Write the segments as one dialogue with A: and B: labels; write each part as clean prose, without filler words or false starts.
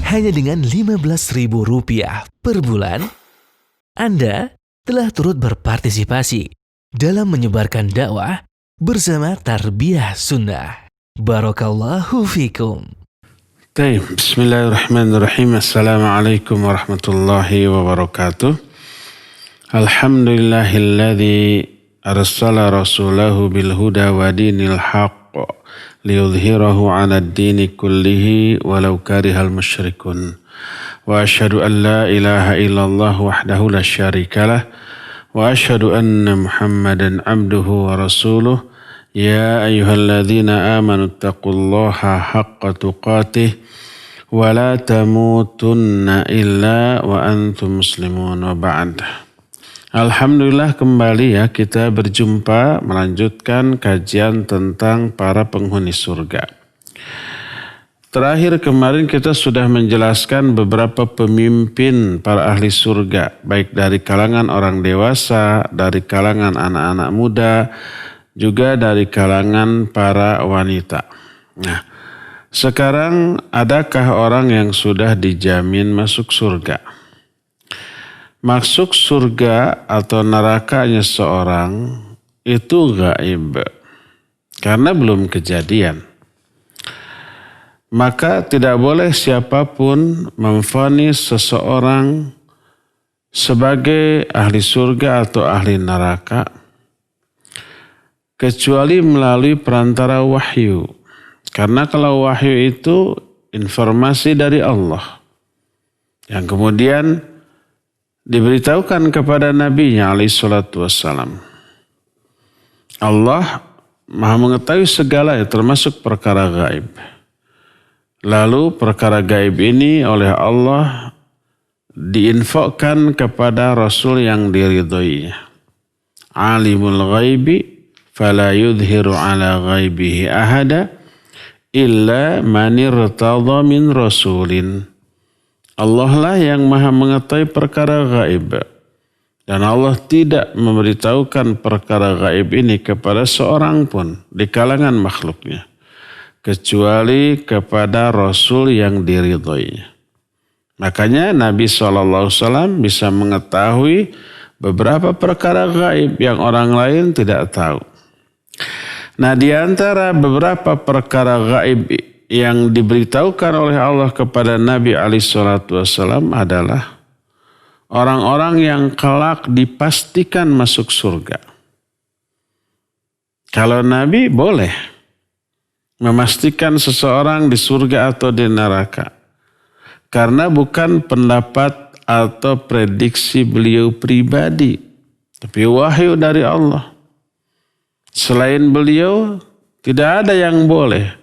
A: hanya dengan Rp15.000 per bulan, Anda telah turut berpartisipasi dalam menyebarkan dakwah bersama Tarbiyah Sunnah. Barakallahu fikum.
B: Bismillahirrahmanirrahim. Assalamualaikum warahmatullahi wabarakatuh. Alhamdulillahilladzi arsala rasulahu bilhuda wa dinil haqq liyudhhirahu 'alad dini kullihi walau karihal musyrikun. Wa asyhadu an la ilaha illallah wahdahu la syarikalah wa asyhadu anna Muhammadan 'abduhu wa rasuluh. Ya ayyuhalladzina amanu taqullaha haqqa tuqatih wa la tamutunna illa wa antum muslimun wa ba'd. Alhamdulillah kembali ya kita berjumpa melanjutkan kajian tentang para penghuni surga. Terakhir kemarin kita sudah menjelaskan beberapa pemimpin para ahli surga, baik dari kalangan orang dewasa, dari kalangan anak-anak muda, juga dari kalangan para wanita. Nah, sekarang adakah orang yang sudah dijamin masuk surga? Masuk surga atau nerakanya seorang itu gaib karena belum kejadian. Maka tidak boleh siapapun memvonis seseorang sebagai ahli surga atau ahli neraka kecuali melalui perantara wahyu. Karena kalau wahyu itu informasi dari Allah yang kemudian diberitahukan kepada Nabi-Nya alaihi salatu wassalam. Allah maha mengetahui segala termasuk perkara gaib. Lalu perkara gaib ini oleh Allah diinfokan kepada Rasul yang diridhoinya. Alimul ghaibi fala yudhiru ala ghaibihi ahada illa man irtadha min rasulin. Allah lah yang maha mengetahui perkara gaib. Dan Allah tidak memberitahukan perkara gaib ini kepada seorang pun di kalangan makhluknya. Kecuali kepada Rasul yang diridhoinya. Makanya Nabi SAW bisa mengetahui beberapa perkara gaib yang orang lain tidak tahu. Nah, di antara beberapa perkara gaib yang diberitahukan oleh Allah kepada Nabi SAW adalah orang-orang yang kelak dipastikan masuk surga. Kalau Nabi boleh memastikan seseorang di surga atau di neraka. Karena bukan pendapat atau prediksi beliau pribadi, tapi wahyu dari Allah. Selain beliau, tidak ada yang boleh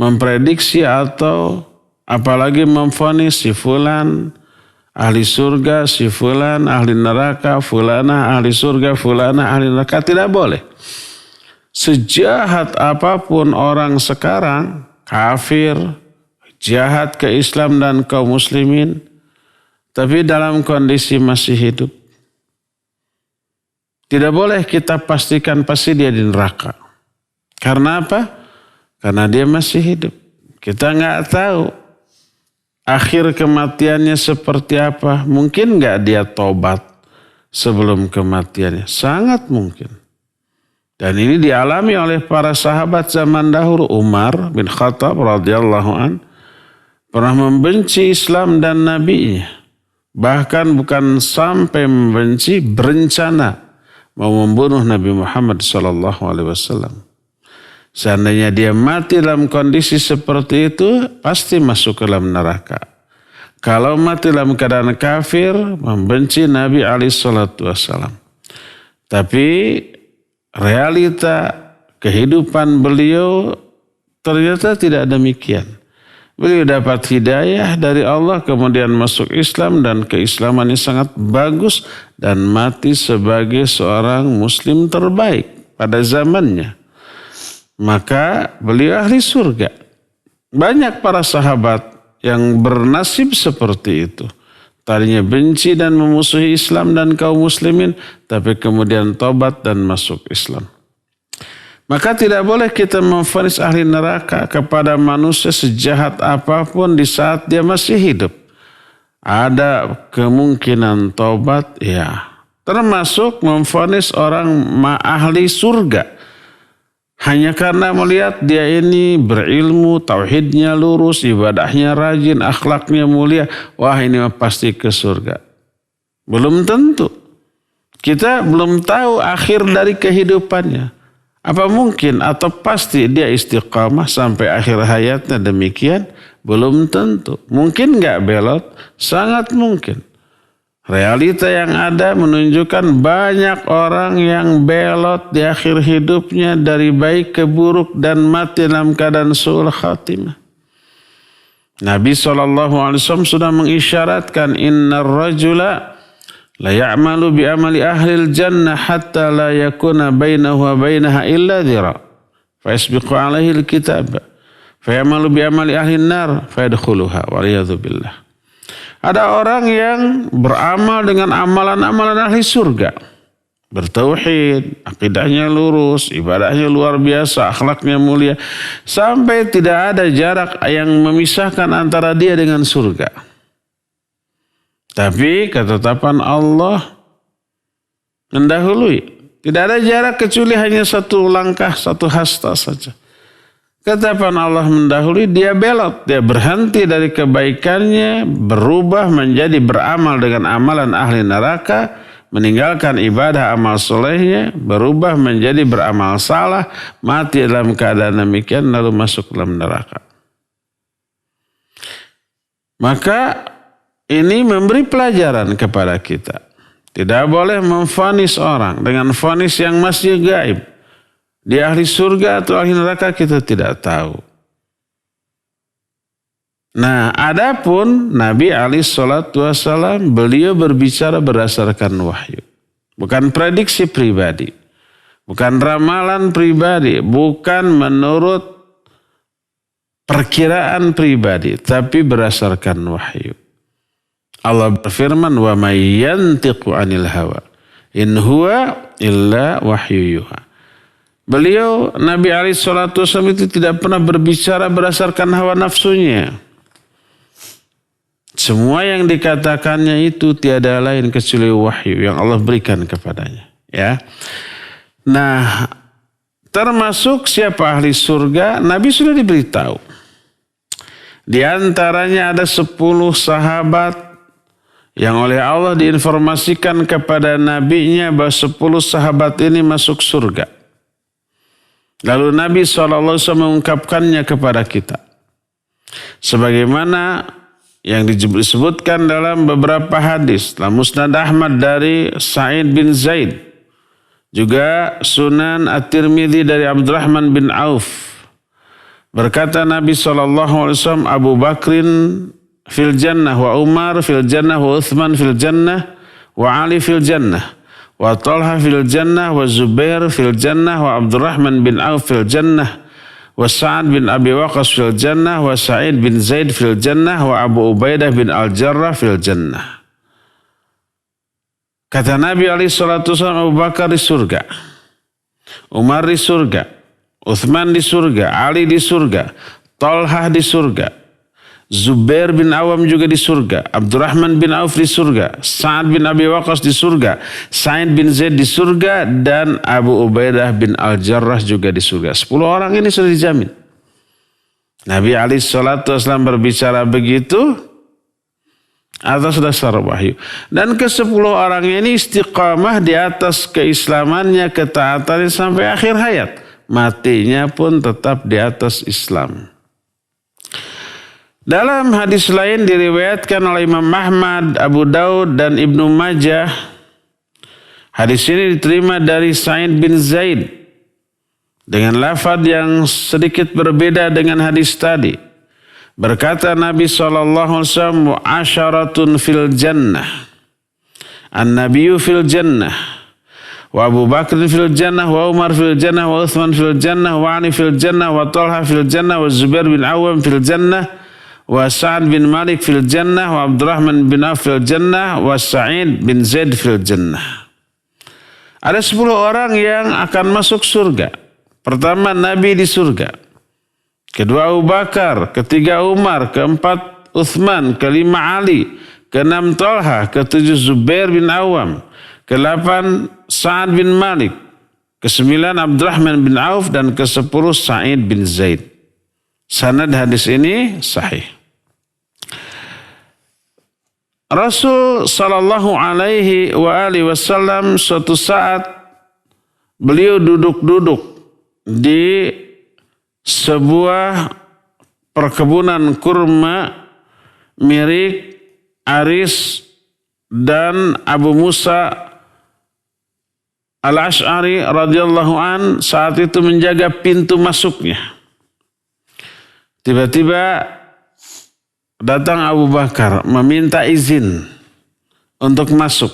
B: memprediksi atau apalagi memvonis si fulan ahli surga, si fulan ahli neraka, fulana ahli surga, fulana ahli neraka. Tidak boleh. Sejahat apapun orang sekarang, kafir, jahat ke Islam dan kaum muslimin, tapi dalam kondisi masih hidup, tidak boleh kita pastikan pasti dia di neraka. Karena apa? Karena dia masih hidup. Kita nggak tahu akhir kematiannya seperti apa. Mungkin nggak dia tobat sebelum kematiannya? Sangat mungkin. Dan ini dialami oleh para sahabat zaman dahulu. Umar bin Khattab radhiyallahu an pernah membenci Islam dan Nabi-Nya. Bahkan bukan sampai membenci, berencana mau membunuh Nabi Muhammad SAW. Seandainya dia mati dalam kondisi seperti itu, pasti masuk ke dalam neraka. Kalau mati dalam keadaan kafir, membenci Nabi SAW. Tapi realita kehidupan beliau ternyata tidak demikian. Beliau dapat hidayah dari Allah, kemudian masuk Islam dan keislamannya sangat bagus dan mati sebagai seorang muslim terbaik pada zamannya. Maka beliau ahli surga. Banyak para sahabat yang bernasib seperti itu. Tadinya benci dan memusuhi Islam dan kaum muslimin, tapi kemudian tobat dan masuk Islam. Maka tidak boleh kita memvonis ahli neraka kepada manusia sejahat apapun di saat dia masih hidup. Ada kemungkinan tobat, ya. Termasuk memvonis orang ahli surga. Hanya karena melihat dia ini berilmu, tauhidnya lurus, ibadahnya rajin, akhlaknya mulia. Wah, ini pasti ke surga. Belum tentu. Kita belum tahu akhir dari kehidupannya. Apa mungkin atau pasti dia istiqamah sampai akhir hayatnya demikian? Belum tentu. Mungkin nggak belot? Sangat mungkin. Realita yang ada menunjukkan banyak orang yang belot di akhir hidupnya dari baik ke buruk dan mati dalam keadaan su'ul khatimah. Nabi SAW sudah mengisyaratkan innar rajula la ya'malu bi amali ahlil jannah hatta la yakuna bainahu wa bainaha illa dhira. Fa yasbiqu alaihi alkitab. Fa ya'malu bi amali ahlin nar fa yadkhuluha waliyadzu billah. Ada orang yang beramal dengan amalan-amalan ahli surga. Bertauhid, akidahnya lurus, ibadahnya luar biasa, akhlaknya mulia. Sampai tidak ada jarak yang memisahkan antara dia dengan surga. Tapi ketetapan Allah mendahului. Tidak ada jarak kecuali hanya satu langkah, satu hasta saja. Ketetapan Allah mendahului, dia belot. Dia berhenti dari kebaikannya, berubah menjadi beramal dengan amalan ahli neraka, meninggalkan ibadah amal solehnya, berubah menjadi beramal salah, mati dalam keadaan demikian, lalu masuk dalam neraka. Maka ini memberi pelajaran kepada kita. Tidak boleh memvonis orang dengan vonis yang masih gaib. Dia ahli surga atau ahli neraka kita tidak tahu. Nah, adapun Nabi SAW beliau berbicara berdasarkan wahyu. Bukan prediksi pribadi. Bukan ramalan pribadi. Bukan menurut perkiraan pribadi. Tapi berdasarkan wahyu. Allah berfirman, wa may yantiqu 'anil hawa in huwa illa wahyu yuha. Beliau Nabi SAW itu tidak pernah berbicara berdasarkan hawa nafsunya. Semua yang dikatakannya itu tiada lain kecuali wahyu yang Allah berikan kepadanya. Ya. Nah, termasuk siapa ahli surga, Nabi sudah diberitahu. Di antaranya ada 10 sahabat yang oleh Allah diinformasikan kepada nabinya bahwa 10 sahabat ini masuk surga. Lalu Nabi SAW mengungkapkannya kepada kita. Sebagaimana yang disebutkan dalam beberapa hadis. Dalam Musnad Ahmad dari Sa'id bin Zaid. Juga Sunan At-Tirmidzi dari Abdurrahman bin Auf. Berkata Nabi SAW, Abu Bakrin fil jannah wa Umar fil jannah wa Uthman fil jannah wa Ali fil jannah wa Talha fil jannah wa Zubair fil jannah wa Abdurrahman bin Auf fil jannah wa Sa'ad bin Abi Waqqas fil jannah wa Sa'id bin Zaid fil jannah wa Abu Ubaidah bin Al-Jarrah fil jannah. Kata Nabi SAW, Abu Bakar di surga, Umar di surga, Uthman di surga, Ali di surga, Talha di surga, Zubair bin Awam juga di surga, Abdurrahman bin Auf di surga, Sa'ad bin Abi Waqqas di surga, Sa'id bin Zaid di surga, dan Abu Ubaidah bin Al-Jarrah juga di surga. 10 orang ini sudah dijamin. Nabi SAW berbicara begitu atas dasar wahyu. Dan ke-10 orang ini istiqamah di atas keislamannya, ketaatannya sampai akhir hayat. Matinya pun tetap di atas Islam. Dalam hadis lain diriwayatkan oleh Imam Ahmad, Abu Daud dan Ibnu Majah. Hadis ini diterima dari Sa'id bin Zaid dengan lafaz yang sedikit berbeda dengan hadis tadi. Berkata Nabi SAW, "Asharatun fil jannah. An-nabiyyu fil jannah. Wa Abu Bakr fil jannah, wa Umar fil jannah, wa Uthman fil jannah, wa Ali fil jannah, wa Talha fil jannah, wa Zubair bin Awam fil jannah, wa Sa'ad bin Malik fil jannah, wa Abdurrahman bin Auf fil jannah, wa Sa'id bin Zaid fil jannah." Ada 10 orang yang akan masuk surga. Pertama, Nabi di surga. Kedua, Abu Bakar. Ketiga, Umar. Keempat, Uthman. Kelima, Ali. Keenam, Talha. Ketujuh, Zubair bin Awam. Kedelapan, Sa'ad bin Malik. Kesembilan, Abdurrahman bin Auf. Dan kesepuluh, Sa'id bin Zaid. Sanad hadis ini sahih. Rasul sallallahu alaihi wa alihi wasallam suatu saat beliau duduk-duduk di sebuah perkebunan kurma milik Aris dan Abu Musa Al-Ash'ari radhiyallahu an saat itu menjaga pintu masuknya. Tiba-tiba datang Abu Bakar meminta izin untuk masuk.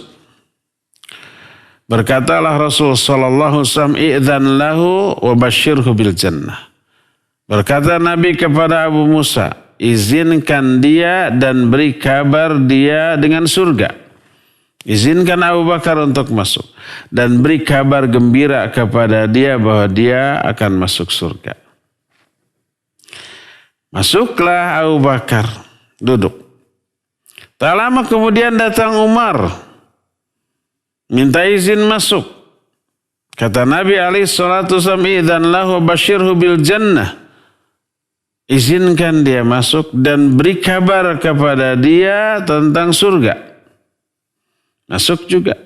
B: Berkatalah Rasul sallallahu alaihi wasallam, "Idzan lahu wa basyirhu bil jannah." Berkata Nabi kepada Abu Musa, izinkan dia dan beri kabar dia dengan surga. Izinkan Abu Bakar untuk masuk dan beri kabar gembira kepada dia bahwa dia akan masuk surga. Masuklah Abu Bakar, duduk. Tak lama kemudian datang Umar, minta izin masuk. Kata Nabi alaihi salatu wasallam, "Idzan lahu basyirhu bil jannah." Izinkan dia masuk dan beri kabar kepada dia tentang surga. Masuk juga.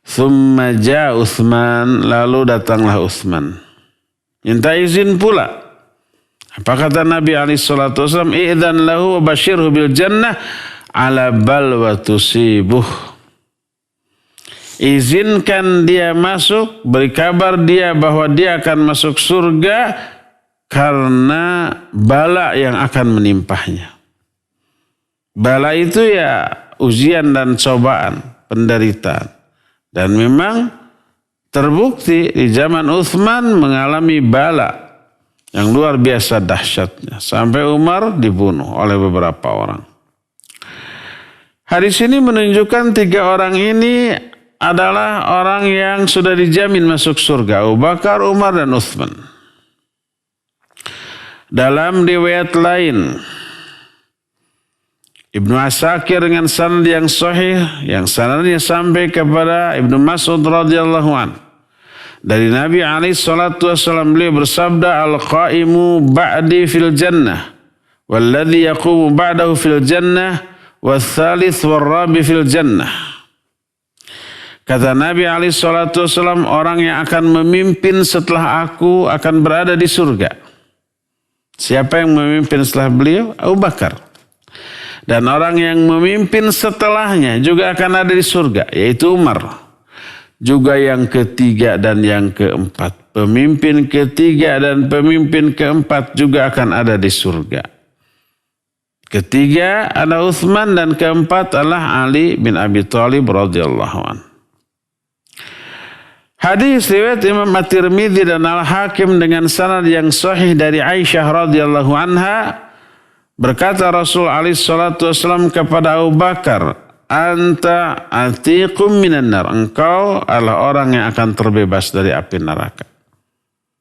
B: Tsumma jaa Utsman, lalu datanglah Utsman. Minta izin pula. Apa kata Nabi alaihi salatu wasallam? Idzan lahu wa basyirhu bil jannah ala balwa tusibuh. Izinkan dia masuk, beri kabar dia bahwa dia akan masuk surga karena bala yang akan menimpahnya. Bala itu ya ujian dan cobaan, penderitaan. Dan memang terbukti di zaman Utsman mengalami bala yang luar biasa dahsyatnya. Sampai Umar dibunuh oleh beberapa orang. Hadis ini menunjukkan tiga orang ini adalah orang yang sudah dijamin masuk surga. Abu Bakar, Umar, dan Utsman. Dalam riwayat lain, Ibnu Asakir dengan sanad yang sahih, yang sanadnya sampai kepada Ibnu Mas'ud radhiyallahu anhu. Dari Nabi alaihi salatu wasallam beliau bersabda, "Al-qaimu ba'di fil jannah, walladhi yaqumu ba'dahu fil jannah, wal-thalith wal-rabi fil jannah." Kata Nabi alaihi salatu wasallam, orang yang akan memimpin setelah aku akan berada di surga. Siapa yang memimpin setelah beliau? Abu Bakar. Dan orang yang memimpin setelahnya juga akan ada di surga, yaitu Umar. Juga yang ketiga dan yang keempat. Pemimpin ketiga dan pemimpin keempat juga akan ada di surga. Ketiga ada Utsman dan keempat adalah Ali bin Abi Thalib radhiyallahu anhu. Hadis riwayat Imam At-Tirmidzi dan Al-Hakim dengan sanad yang sahih dari Aisyah radhiyallahu anha, berkata Rasul alaihi salatu wasallam kepada Abu Bakar, "Anta atiqum minan nar." Engkau adalah orang yang akan terbebas dari api neraka.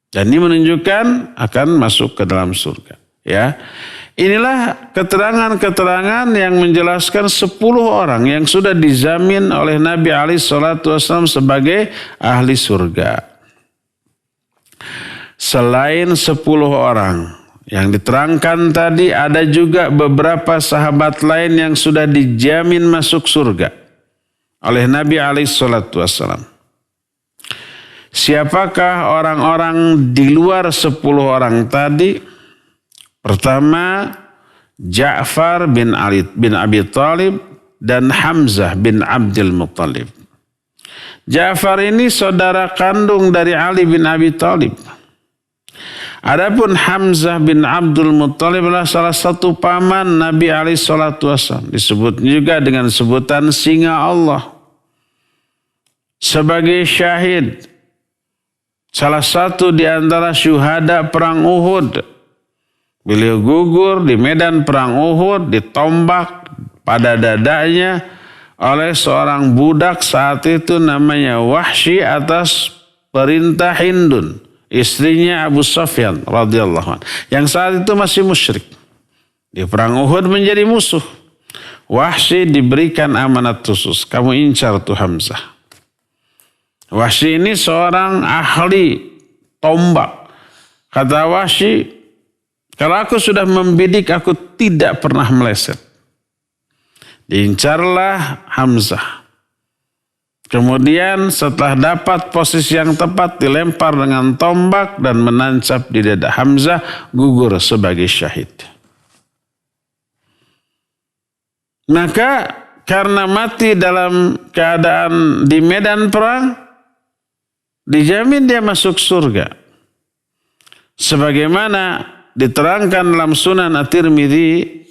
B: Dan ini menunjukkan akan masuk ke dalam surga. Ya, inilah keterangan-keterangan yang menjelaskan 10 orang yang sudah dijamin oleh Nabi alaihi salatu wasallam sebagai ahli surga. Selain 10 orang yang diterangkan tadi, ada juga beberapa sahabat lain yang sudah dijamin masuk surga oleh Nabi alaihi salatu wasallam. Siapakah orang-orang di luar 10 orang tadi? Pertama, Ja'far bin Ali bin Abi Thalib dan Hamzah bin Abdul Muttalib. Ja'far ini saudara kandung dari Ali bin Abi Thalib. Adapun Hamzah bin Abdul Muttalib adalah salah satu paman Nabi alaihi salatu wasallam. Disebut juga dengan sebutan singa Allah. Sebagai syahid. Salah satu di antara syuhada perang Uhud. Beliau gugur di medan perang Uhud, ditombak pada dadanya oleh seorang budak saat itu namanya Wahsy atas perintah Hindun. istrinya Abu Sufyan radhiyallahu anhu, yang saat itu masih musyrik. Di perang Uhud menjadi musuh. Wahsy diberikan amanat khusus, kamu incar tuh Hamzah. Wahsy ini seorang ahli tombak. Kata Wahsy, kalau aku sudah membidik, aku tidak pernah meleset. Diincarlah Hamzah. Kemudian setelah dapat posisi yang tepat, dilempar dengan tombak dan menancap di dada Hamzah, gugur sebagai syahid. Maka karena mati dalam keadaan di medan perang, dijamin dia masuk surga. Sebagaimana diterangkan dalam Sunan At-Tirmidzi,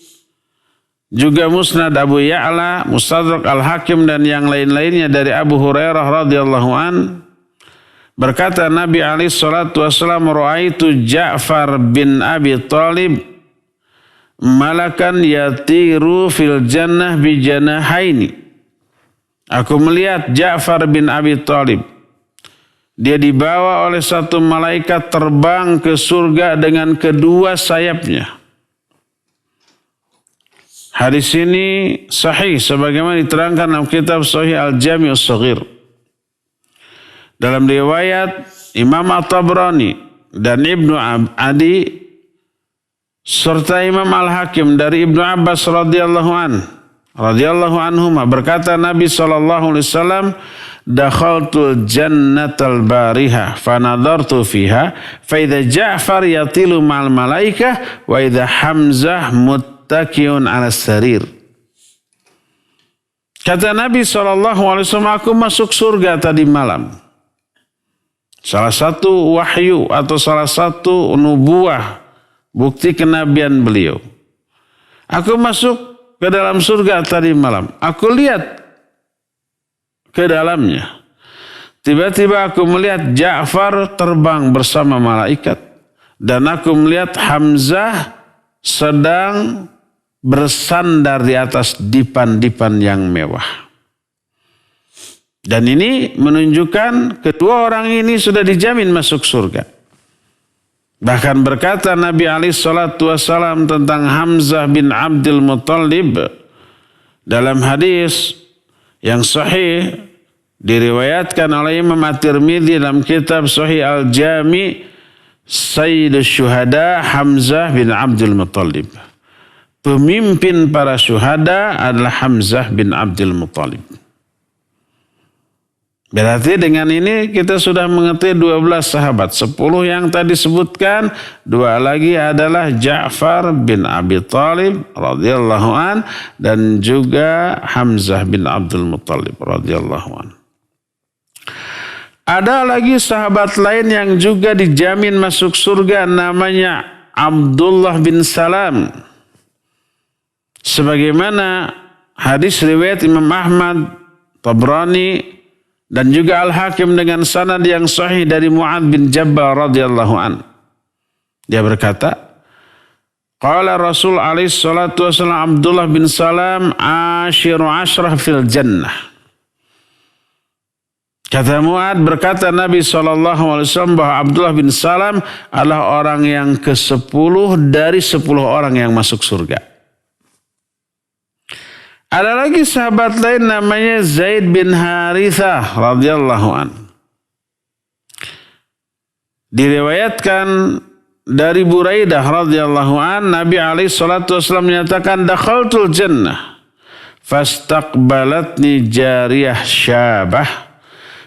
B: juga Musnad Abu Ya'la, Mustadrak Al-Hakim dan yang lain-lainnya dari Abu Hurairah radhiyallahu an, berkata Nabi alaihi salatu wasallam, "Ra'aitu Ja'far bin Abi Thalib malakan yatiru fil jannah bi janahaini." Aku melihat Ja'far bin Abi Thalib, dia dibawa oleh satu malaikat terbang ke surga dengan kedua sayapnya. Hadis ini sahih sebagaimana diterangkan dalam kitab Sahih Al-Jami' As-Shaghir. Dalam riwayat Imam At-Tabrani dan Ibnu Adi serta Imam Al-Hakim dari Ibnu Abbas radhiyallahu anhuma, berkata Nabi SAW, "Dakhaltul jannatal bariha fanadartu fiha fa idza Ja'far yatilu ma'al malaikah wa idza Hamzah muttaqiun 'ala sarir." Kata Nabi SAW, aku masuk surga tadi malam. Salah satu wahyu atau salah satu nubuah, bukti kenabian beliau. Aku masuk ke dalam surga tadi malam. Aku lihat ke dalamnya. Tiba-tiba aku melihat Ja'far terbang bersama malaikat. Dan aku melihat Hamzah sedang bersandar di atas dipan-dipan yang mewah. Dan ini menunjukkan kedua orang ini sudah dijamin masuk surga. Bahkan berkata Nabi SAW tentang Hamzah bin Abdul Muttalib dalam hadis yang sahih diriwayatkan oleh Imam At-Tirmidzi dalam kitab Sahih Al-Jami' Sayyidus Syuhada Hamzah bin Abdul Muttalib. Pemimpin para syuhada adalah Hamzah bin Abdul Muttalib. Berarti dengan ini kita sudah mengerti 12 sahabat. 10 yang tadi sebutkan, 2 lagi adalah Ja'far bin Abi Thalib radhiyallahu an dan juga Hamzah bin Abdul Muttalib radhiyallahu an. Ada lagi sahabat lain yang juga dijamin masuk surga, namanya Abdullah bin Salam. Sebagaimana hadis riwayat Imam Ahmad, Tabrani dan juga Al-Hakim dengan sanad yang sahih dari Mu'adz bin Jabal radhiyallahu an. Dia berkata, qala Rasul alaihi salatu wasallam Abdullah bin Salam ashiru ashrah fil jannah. Kata Mu'adz, berkata Nabi SAW bahwa Abdullah bin Salam adalah orang yang ke-10 dari 10 orang yang masuk surga. Ada lagi sahabat lain namanya Zaid bin Harithah radhiyallahu an. Diriwayatkan dari Buraidah radhiyallahu an, Nabi alaihi salatu wasallam menyatakan, dakhaltul jannah fastaqbalatni jariyah syabah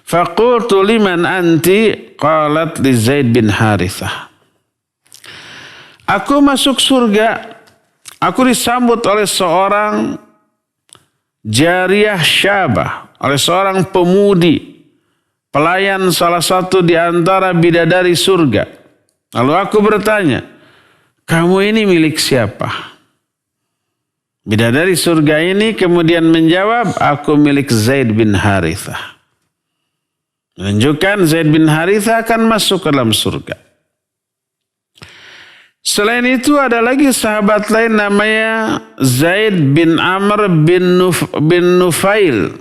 B: faqultu liman anti, qalat li Zaid bin Harithah. Aku masuk surga, aku disambut oleh seorang jariyah syabah, oleh seorang pemudi, pelayan salah satu di antara bidadari surga. Lalu aku bertanya, kamu ini milik siapa? Bidadari surga ini kemudian menjawab, aku milik Zaid bin Harithah. Menunjukkan Zaid bin Harithah akan masuk ke dalam surga. Selain itu ada lagi sahabat lain namanya Zaid bin Amr bin Nufail.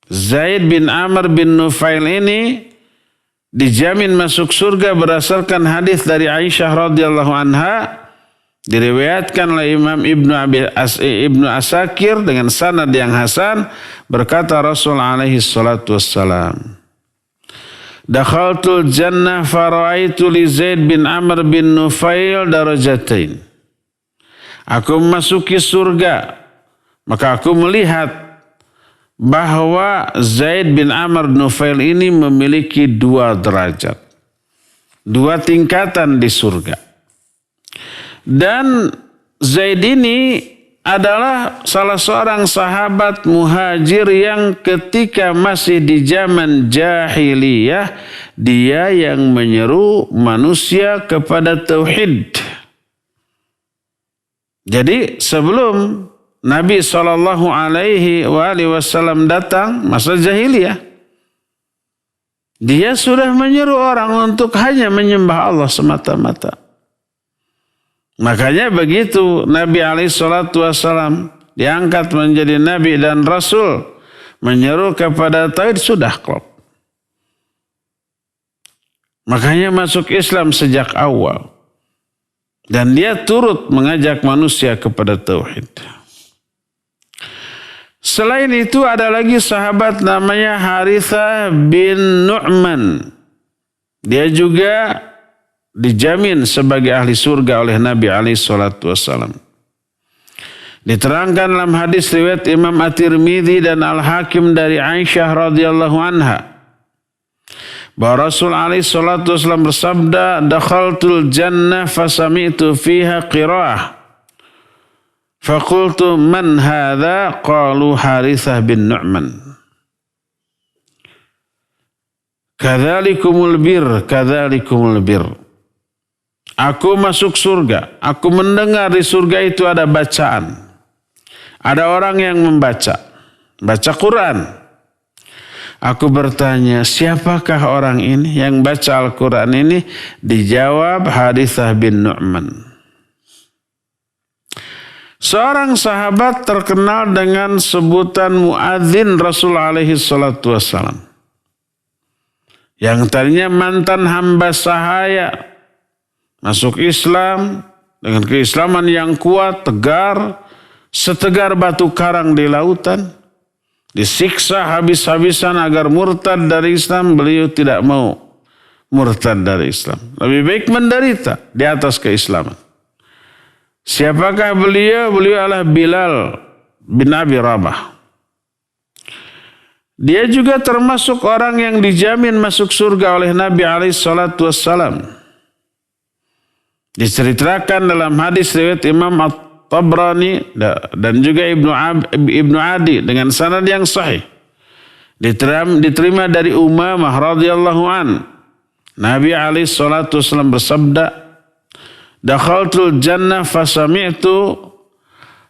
B: Zaid bin Amr bin Nufail ini dijamin masuk surga berdasarkan hadis dari Aisyah radhiyallahu anha, diriwayatkan oleh Imam Ibnu Asakir dengan sanad yang hasan, berkata Rasul alaihi salatu wassalam, dakhaltul jannah faraitu li Zaid bin Amr bin Nufail darajatain. Aku memasuki surga, maka aku melihat bahwa Zaid bin Amr bin Nufail ini memiliki 2 derajat, 2 tingkatan di surga. Dan Zaid ini adalah salah seorang sahabat muhajir yang ketika masih di zaman jahiliyah, dia yang menyeru manusia kepada tauhid. Jadi sebelum Nabi SAW datang, masa jahiliyah, dia sudah menyeru orang untuk hanya menyembah Allah semata-mata. Makanya begitu Nabi SAW diangkat menjadi Nabi dan Rasul, menyeru kepada tauhid, sudah klop. Makanya masuk Islam sejak awal. Dan dia turut mengajak manusia kepada tauhid. Selain itu ada lagi sahabat namanya Harithah bin Nu'man. Dia juga dijamin sebagai ahli surga oleh Nabi SAW. Diterangkan dalam hadis riwayat Imam At-Tirmidzi dan Al-Hakim dari Aisyah radhiyallahu anha, bahwa Rasul SAW bersabda, dakhaltul jannah fasami'tu fiha qira'ah. Faqultu man hadha? Qalu Harithah bin Nu'man. Kadzalikumul bir, kadzalikumul bir. Aku masuk surga. Aku mendengar di surga itu ada bacaan. Ada orang yang baca Quran. Aku bertanya, siapakah orang ini yang baca Al-Quran ini? Dijawab Harithah bin Nu'man. Seorang sahabat terkenal dengan sebutan muadzin Rasul alaihi salatu wassalam. Yang tadinya mantan hamba sahaya, masuk Islam dengan keislaman yang kuat, tegar, setegar batu karang di lautan. Disiksa habis-habisan agar murtad dari Islam, beliau tidak mau murtad dari Islam. Lebih baik menderita di atas keislaman. Siapakah beliau? Beliau adalah Bilal bin Abi Rabah. Dia juga termasuk orang yang dijamin masuk surga oleh Nabi SAW. Diceritakan dalam hadis riwayat Imam At-Tabrani dan juga Ibnu Adi dengan sanad yang sahih. Diterima dari Umamah radhiyallahu an. Nabi SAW bersabda, dakhaltul jannah fasami'tu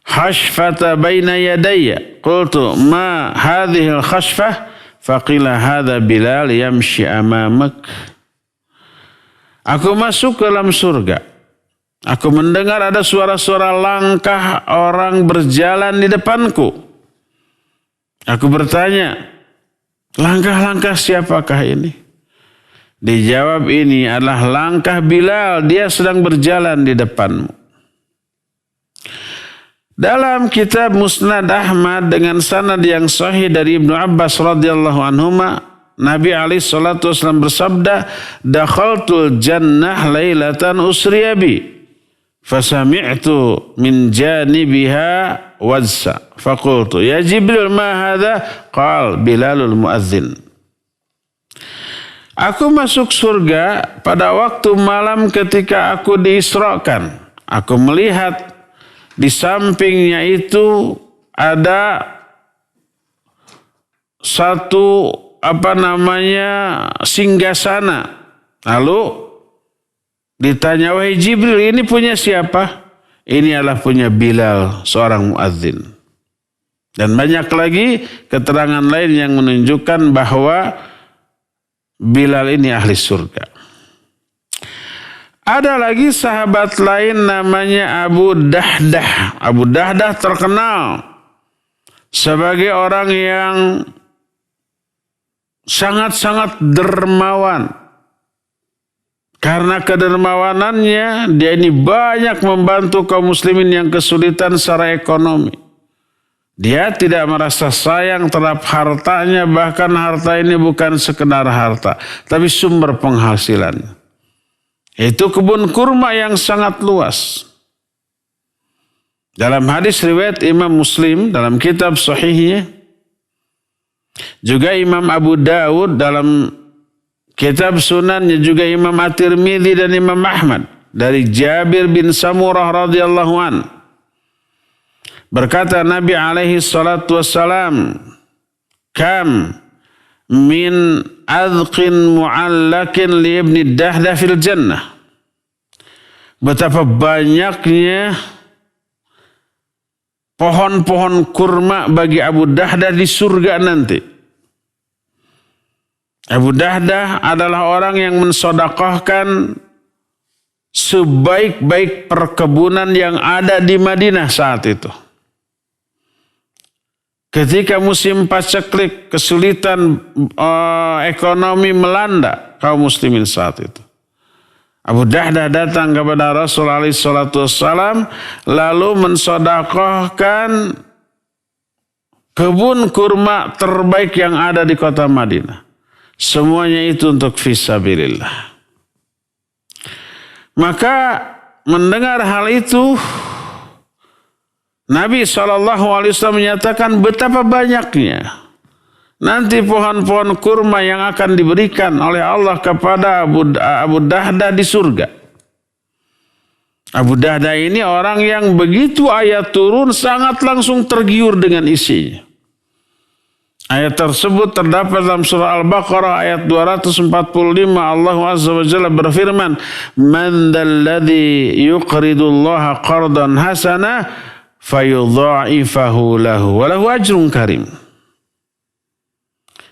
B: khashfata baina yadayya. Qultu ma hadhihi al-khashfah? Faqila hadha Bilal yamshi amamak. Aku masuk ke dalam surga. Aku mendengar ada suara-suara langkah orang berjalan di depanku. Aku bertanya, langkah-langkah siapakah ini? Dijawab, ini adalah langkah Bilal, dia sedang berjalan di depanmu. Dalam kitab Musnad Ahmad dengan sanad yang sahih dari Ibnu Abbas radhiyallahu anhuma, Nabi SAW bersabda, dakhaltul jannah lailatan usriya bi, fasami'tu min janibiha wazza, faqultu ya Jibril ma hadha? Qal Bilalul muadzin. Aku masuk surga pada waktu malam ketika aku diisrakan. Aku melihat di sampingnya itu ada satu singgasana. Lalu ditanya, wahai Jibril, ini punya siapa? Ini adalah punya Bilal, seorang muadzin. Dan banyak lagi keterangan lain yang menunjukkan bahwa Bilal ini ahli surga. Ada lagi sahabat lain namanya Abu Dahdah. Abu Dahdah terkenal sebagai orang yang sangat-sangat dermawan, Karena kedermawanannya, dia ini banyak membantu kaum muslimin yang kesulitan secara ekonomi. Dia tidak merasa sayang terhadap hartanya, bahkan harta ini bukan sekedar harta, tapi sumber penghasilan. Itu kebun kurma yang sangat luas. Dalam hadis riwayat Imam Muslim dalam kitab Sahihnya, juga Imam Abu Dawud dalam kitab Sunannya, juga Imam At-Tirmidzi dan Imam Ahmad dari Jabir bin Samurah radhiyallahu an. Berkata Nabi alaihi salatu wassalam, "Kam min adqin mu'allakin li ibni Dahdah fil jannah." Betapa banyaknya pohon-pohon kurma bagi Abu Dahdah di surga nanti. Abu Dahdah adalah orang yang mensedekahkan sebaik-baik perkebunan yang ada di Madinah saat itu. Ketika musim paceklik, kesulitan ekonomi melanda kaum muslimin saat itu, Abu Dahdah datang kepada Rasulullah SAW lalu mensedekahkan kebun kurma terbaik yang ada di kota Madinah. Semuanya itu untuk fisabilillah. Maka mendengar hal itu, Nabi SAW menyatakan betapa banyaknya nanti pohon-pohon kurma yang akan diberikan oleh Allah kepada Abu Dahdah di surga. Abu Dahdah ini orang yang begitu ayat turun sangat langsung tergiur dengan isinya. Ayat tersebut terdapat dalam surah Al-Baqarah ayat 245. Allah Azza wa Jalla berfirman, "Man dzalladzi yuqridullaha qardan hasana fayudha'ifahu lahu wa lahu ajrun karim."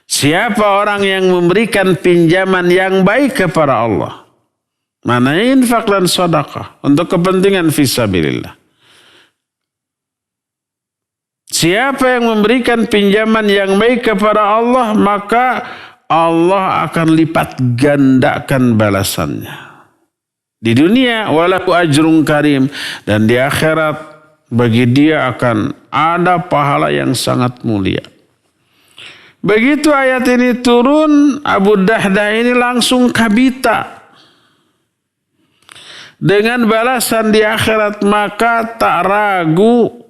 B: Siapa orang yang memberikan pinjaman yang baik kepada Allah, mana infak dan sedekah untuk kepentingan fisabilillah. Siapa yang memberikan pinjaman yang baik kepada Allah, maka Allah akan lipat gandakan balasannya. Di dunia walahu ajrun karim, dan di akhirat bagi dia akan ada pahala yang sangat mulia. Begitu ayat ini turun, Abu Dahdah ini langsung kabita dengan balasan di akhirat, maka tak ragu,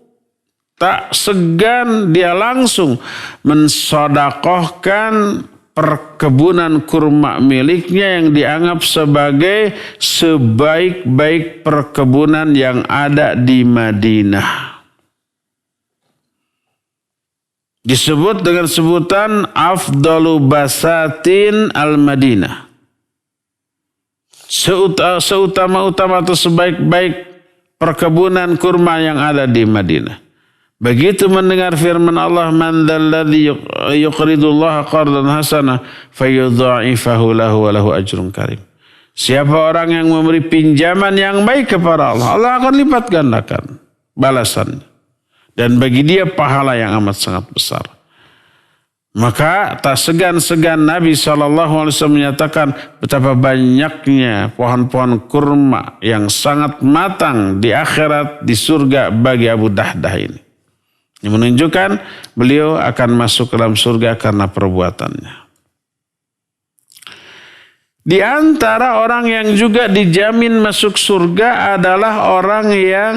B: tak segan dia langsung mensedekahkan perkebunan kurma miliknya yang dianggap sebagai sebaik-baik perkebunan yang ada di Madinah. Disebut dengan sebutan afdalu basatin al-Madinah. Seutama-utama atau sebaik-baik perkebunan kurma yang ada di Madinah. Begitu mendengar firman Allah, "Man dzalladzi yuqridullaha qardan hasana fayudha'ifahu lahu wa lahu ajrun karim." Siapa orang yang memberi pinjaman yang baik kepada Allah, Allah akan lipat gandakan balasannya. Dan bagi dia pahala yang amat sangat besar. Maka tak segan-segan Nabi SAW menyatakan betapa banyaknya pohon-pohon kurma yang sangat matang di akhirat, di surga bagi Abu Dahdah ini. Yang menunjukkan beliau akan masuk ke dalam surga karena perbuatannya. Di antara orang yang juga dijamin masuk surga adalah orang yang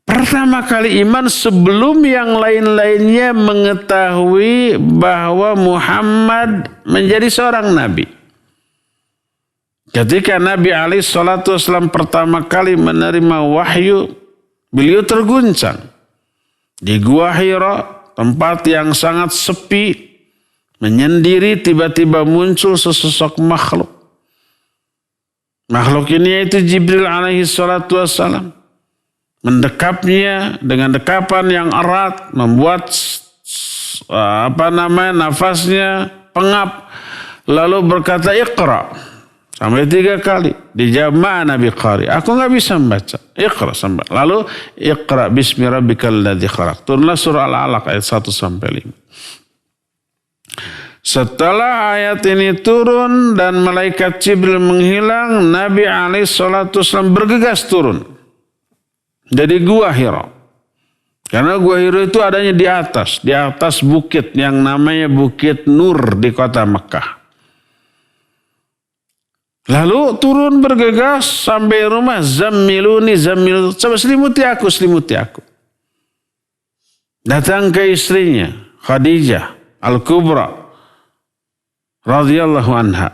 B: pertama kali iman sebelum yang lain-lainnya mengetahui bahwa Muhammad menjadi seorang nabi. Ketika Nabi SAW pertama kali menerima wahyu, beliau terguncang. Di Gua Hira, tempat yang sangat sepi, menyendiri, tiba-tiba muncul sesosok makhluk. Makhluk ini yaitu Jibril alaihi salatu wassalam. Mendekapnya dengan dekapan yang erat, membuat nafasnya pengap, lalu berkata Iqra sampai 3 kali. Dijawab ma'ana biqari, aku nggak bisa membaca. Iqra sampai lalu Iqra bismi rabbikal ladzi khalaq. Turunlah surah Al-Alaq ayat 1 sampai 5. Setelah ayat ini turun dan malaikat Jibril menghilang, Nabi alaihissalam bergegas turun dari Gua Hira. Karena Gua Hira itu adanya di atas bukit yang namanya Bukit Nur di kota Mekah. Lalu turun bergegas sampai rumah, zammiluni, coba selimuti aku. Datang ke istrinya, Khadijah Al-Kubra radhiyallahu anha.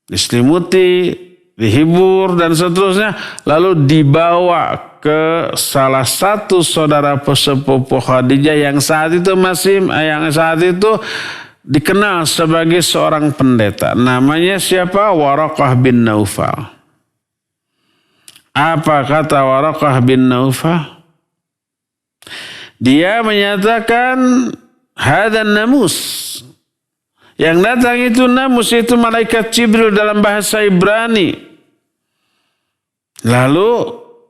B: Diselimuti, dihibur dan seterusnya. Lalu dibawa ke salah satu saudara sepupu Khadijah yang saat itu dikenal sebagai seorang pendeta. Namanya siapa? Waraqah bin Naufal. Apa kata Waraqah bin Naufal? Dia menyatakan hadan namus. Yang datang itu namus, itu malaikat Jibril dalam bahasa Ibrani. Lalu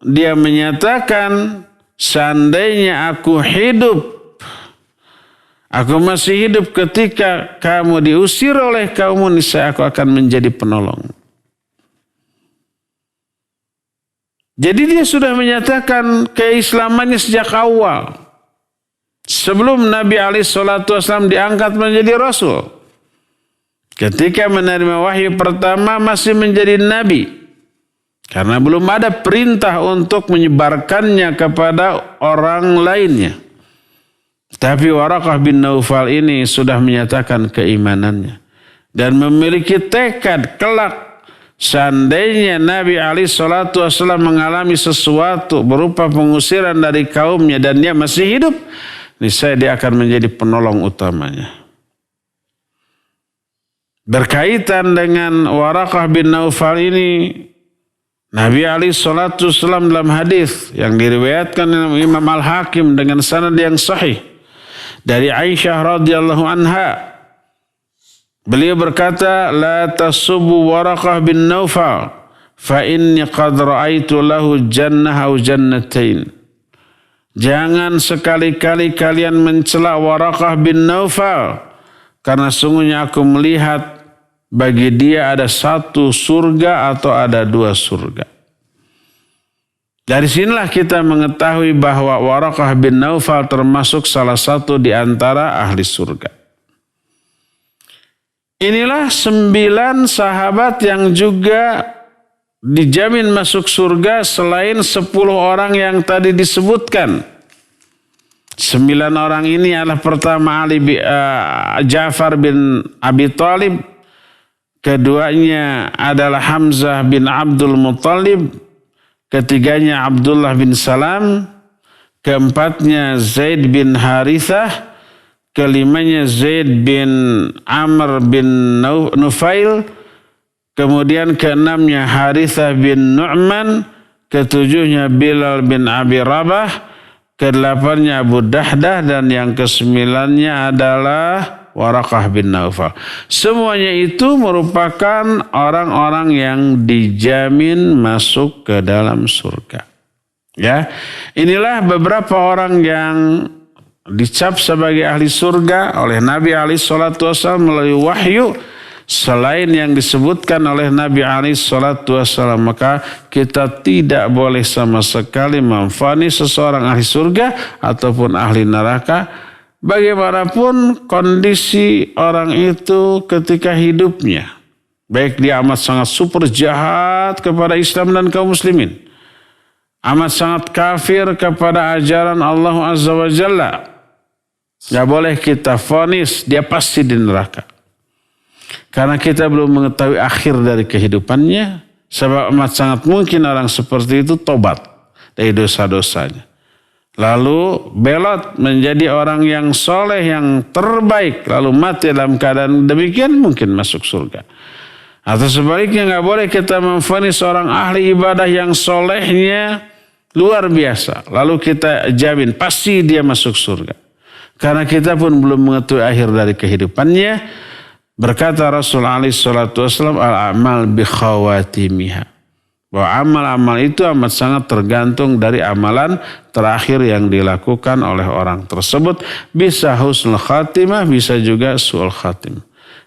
B: dia menyatakan, seandainya aku masih hidup ketika kamu diusir oleh kaummu, niscaya aku akan menjadi penolong. Jadi dia sudah menyatakan keislamannya sejak awal. Sebelum Nabi alaihissalam diangkat menjadi Rasul. Ketika menerima wahyu pertama masih menjadi Nabi. Karena belum ada perintah untuk menyebarkannya kepada orang lainnya. Tapi Waraqah bin Naufal ini sudah menyatakan keimanannya. Dan memiliki tekad kelak. Seandainya Nabi alaihissalam mengalami sesuatu berupa pengusiran dari kaumnya dan dia masih hidup, niscaya dia akan menjadi penolong utamanya. Berkaitan dengan Waraqah bin Naufal ini, Nabi alaihissalam dalam hadis yang diriwayatkan oleh Imam Al-Hakim dengan sanad yang sahih dari Aisyah radhiyallahu anha, beliau berkata, la tasubbu Waraqah bin Naufal fa inni qad ra'aitu lahu jannah aw jannatain. Jangan sekali-kali kalian mencela Waraqah bin Naufal, karena sungguhnya aku melihat bagi dia ada satu surga atau ada dua surga. Dari sinilah kita mengetahui bahwa Waraqah bin Naufal termasuk salah satu di antara ahli surga. Inilah 9 sahabat yang juga dijamin masuk surga selain 10 orang yang tadi disebutkan. 9 orang ini adalah pertama Ja'far bin Abi Thalib, keduanya adalah Hamzah bin Abdul Muttalib, ketiganya Abdullah bin Salam, keempatnya Zaid bin Harithah, kelimanya Zaid bin Amr bin Nufail, kemudian keenamnya Harithah bin Nu'man, ketujuhnya Bilal bin Abi Rabah, kedelapannya Abu Dahdah, dan yang kesembilannya adalah Waraqah bin Naufal. Semuanya itu merupakan orang-orang yang dijamin masuk ke dalam surga. Ya, inilah beberapa orang yang dicap sebagai ahli surga oleh Nabi alaihissalam melalui wahyu. Selain yang disebutkan oleh Nabi alaihissalam, maka kita tidak boleh sama sekali memvonis seseorang ahli surga ataupun ahli neraka. Bagaimanapun kondisi orang itu ketika hidupnya, baik dia amat sangat super jahat kepada Islam dan kaum muslimin, amat sangat kafir kepada ajaran Allah Azza wa Jalla, gak boleh kita vonis dia pasti di neraka. Karena kita belum mengetahui akhir dari kehidupannya. Sebab amat sangat mungkin orang seperti itu tobat dari dosa-dosanya. Lalu belot menjadi orang yang soleh, yang terbaik. Lalu mati dalam keadaan demikian, mungkin masuk surga. Atau sebaliknya, gak boleh kita memvonis seorang ahli ibadah yang solehnya luar biasa. Lalu kita jamin pasti dia masuk surga. Karena kita pun belum mengetahui akhir dari kehidupannya. Berkata Rasul alaihi salatu wasallam, al-a'mal bi khawatimiha. Bahwa amal-amal itu amat sangat tergantung dari amalan terakhir yang dilakukan oleh orang tersebut. Bisa husnul khatimah, bisa juga su'ul khatimah.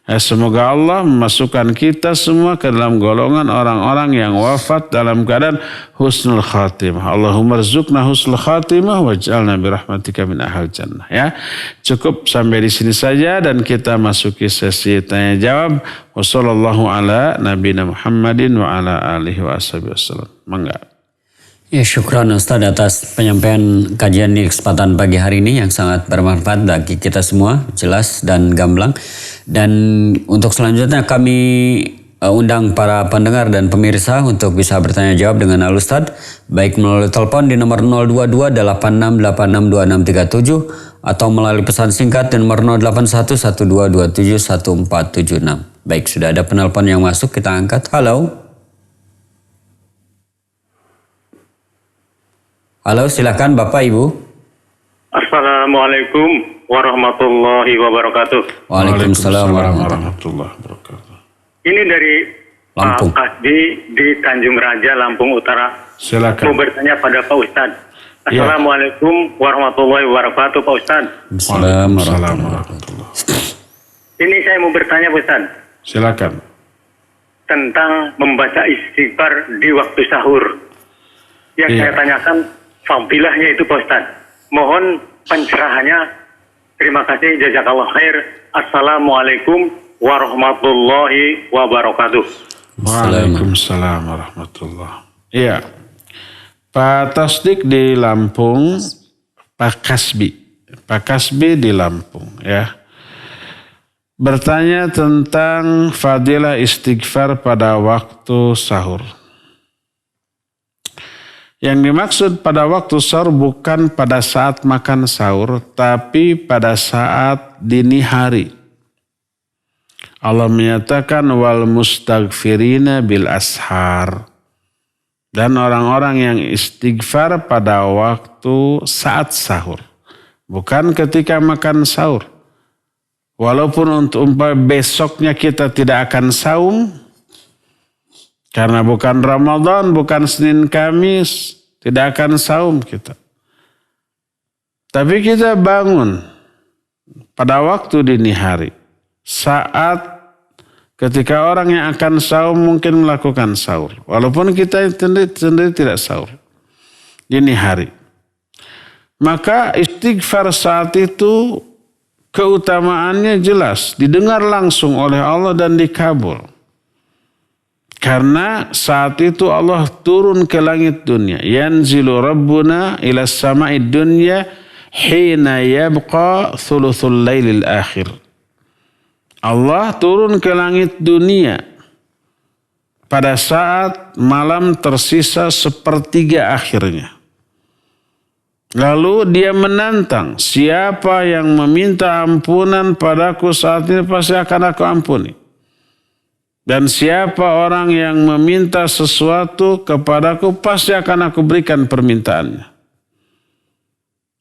B: Semoga Allah memasukkan kita semua ke dalam golongan orang-orang yang wafat dalam keadaan husnul khatimah. Allahumma rzuqna husnul khatimah waj'alna birahmatika min ahal jannah. Ya, cukup sampai di sini saja dan kita masuki sesi tanya jawab. Wassallallahu ala nabiyina Muhammadin wa ala alihi wa ashabihi wasallam. Mangga.
C: Ya, syukran Ustaz atas penyampaian kajian di kesempatan pagi hari ini yang sangat bermanfaat bagi kita semua, jelas dan gamblang. Dan untuk selanjutnya kami undang para pendengar dan pemirsa untuk bisa bertanya jawab dengan Al Ustaz, baik melalui telepon di nomor 022-8686-2637 atau melalui pesan singkat di nomor 0811227146. Baik, sudah ada penelpon yang masuk, kita angkat. Halo. Halo, silakan Bapak Ibu.
D: Assalamualaikum warahmatullahi wabarakatuh.
C: Waalaikumsalam
B: warahmatullahi wabarakatuh.
D: Ini dari
C: Lampung.
D: Pak Kasdi di Tanjung Raja, Lampung Utara.
B: Silakan.
D: Mau bertanya pada Pak Ustadz.
B: Ya.
D: Assalamualaikum warahmatullahi wabarakatuh Pak Ustadz.
B: Waalaikumsalam warahmatullahi wabarakatuh.
D: Ini saya mau bertanya Pak Ustadz.
B: Silakan.
D: Tentang membaca istighfar di waktu sahur. Yang
B: Iya.
D: saya tanyakan fadilahnya itu Pak Ustadz. Mohon pencerahannya. Terima kasih, jazakallah khair. Assalamualaikum warahmatullahi wabarakatuh.
B: Waalaikumsalam warahmatullahi. Iya. Pak Tasdik di Lampung, Pak Kasbi di Lampung ya. Bertanya tentang fadilah istighfar pada waktu sahur. Yang dimaksud pada waktu sahur bukan pada saat makan sahur, tapi pada saat dini hari. Allah menyatakan wal mustaghfirina bil ashar. Dan orang-orang yang istighfar pada waktu saat sahur. Bukan ketika makan sahur. Walaupun untuk besoknya kita tidak akan saum. Karena bukan Ramadan, bukan Senin Kamis, tidak akan saum kita. Tapi kita bangun pada waktu dini hari. Saat ketika orang yang akan saum mungkin melakukan sahur. Walaupun kita sendiri tidak sahur. Dini hari. Maka istighfar saat itu keutamaannya jelas. Didengar langsung oleh Allah dan dikabul. Karena saat itu Allah turun ke langit dunia. Yanzilu Rabbuna ila sama'id dunya hina yabqa thuluthul lailil akhir. Allah turun ke langit dunia pada saat malam tersisa sepertiga akhirnya. Lalu dia menantang, siapa yang meminta ampunan padaku saat ini pasti akan aku ampuni. Dan siapa orang yang meminta sesuatu kepadaku pasti akan aku berikan permintaannya.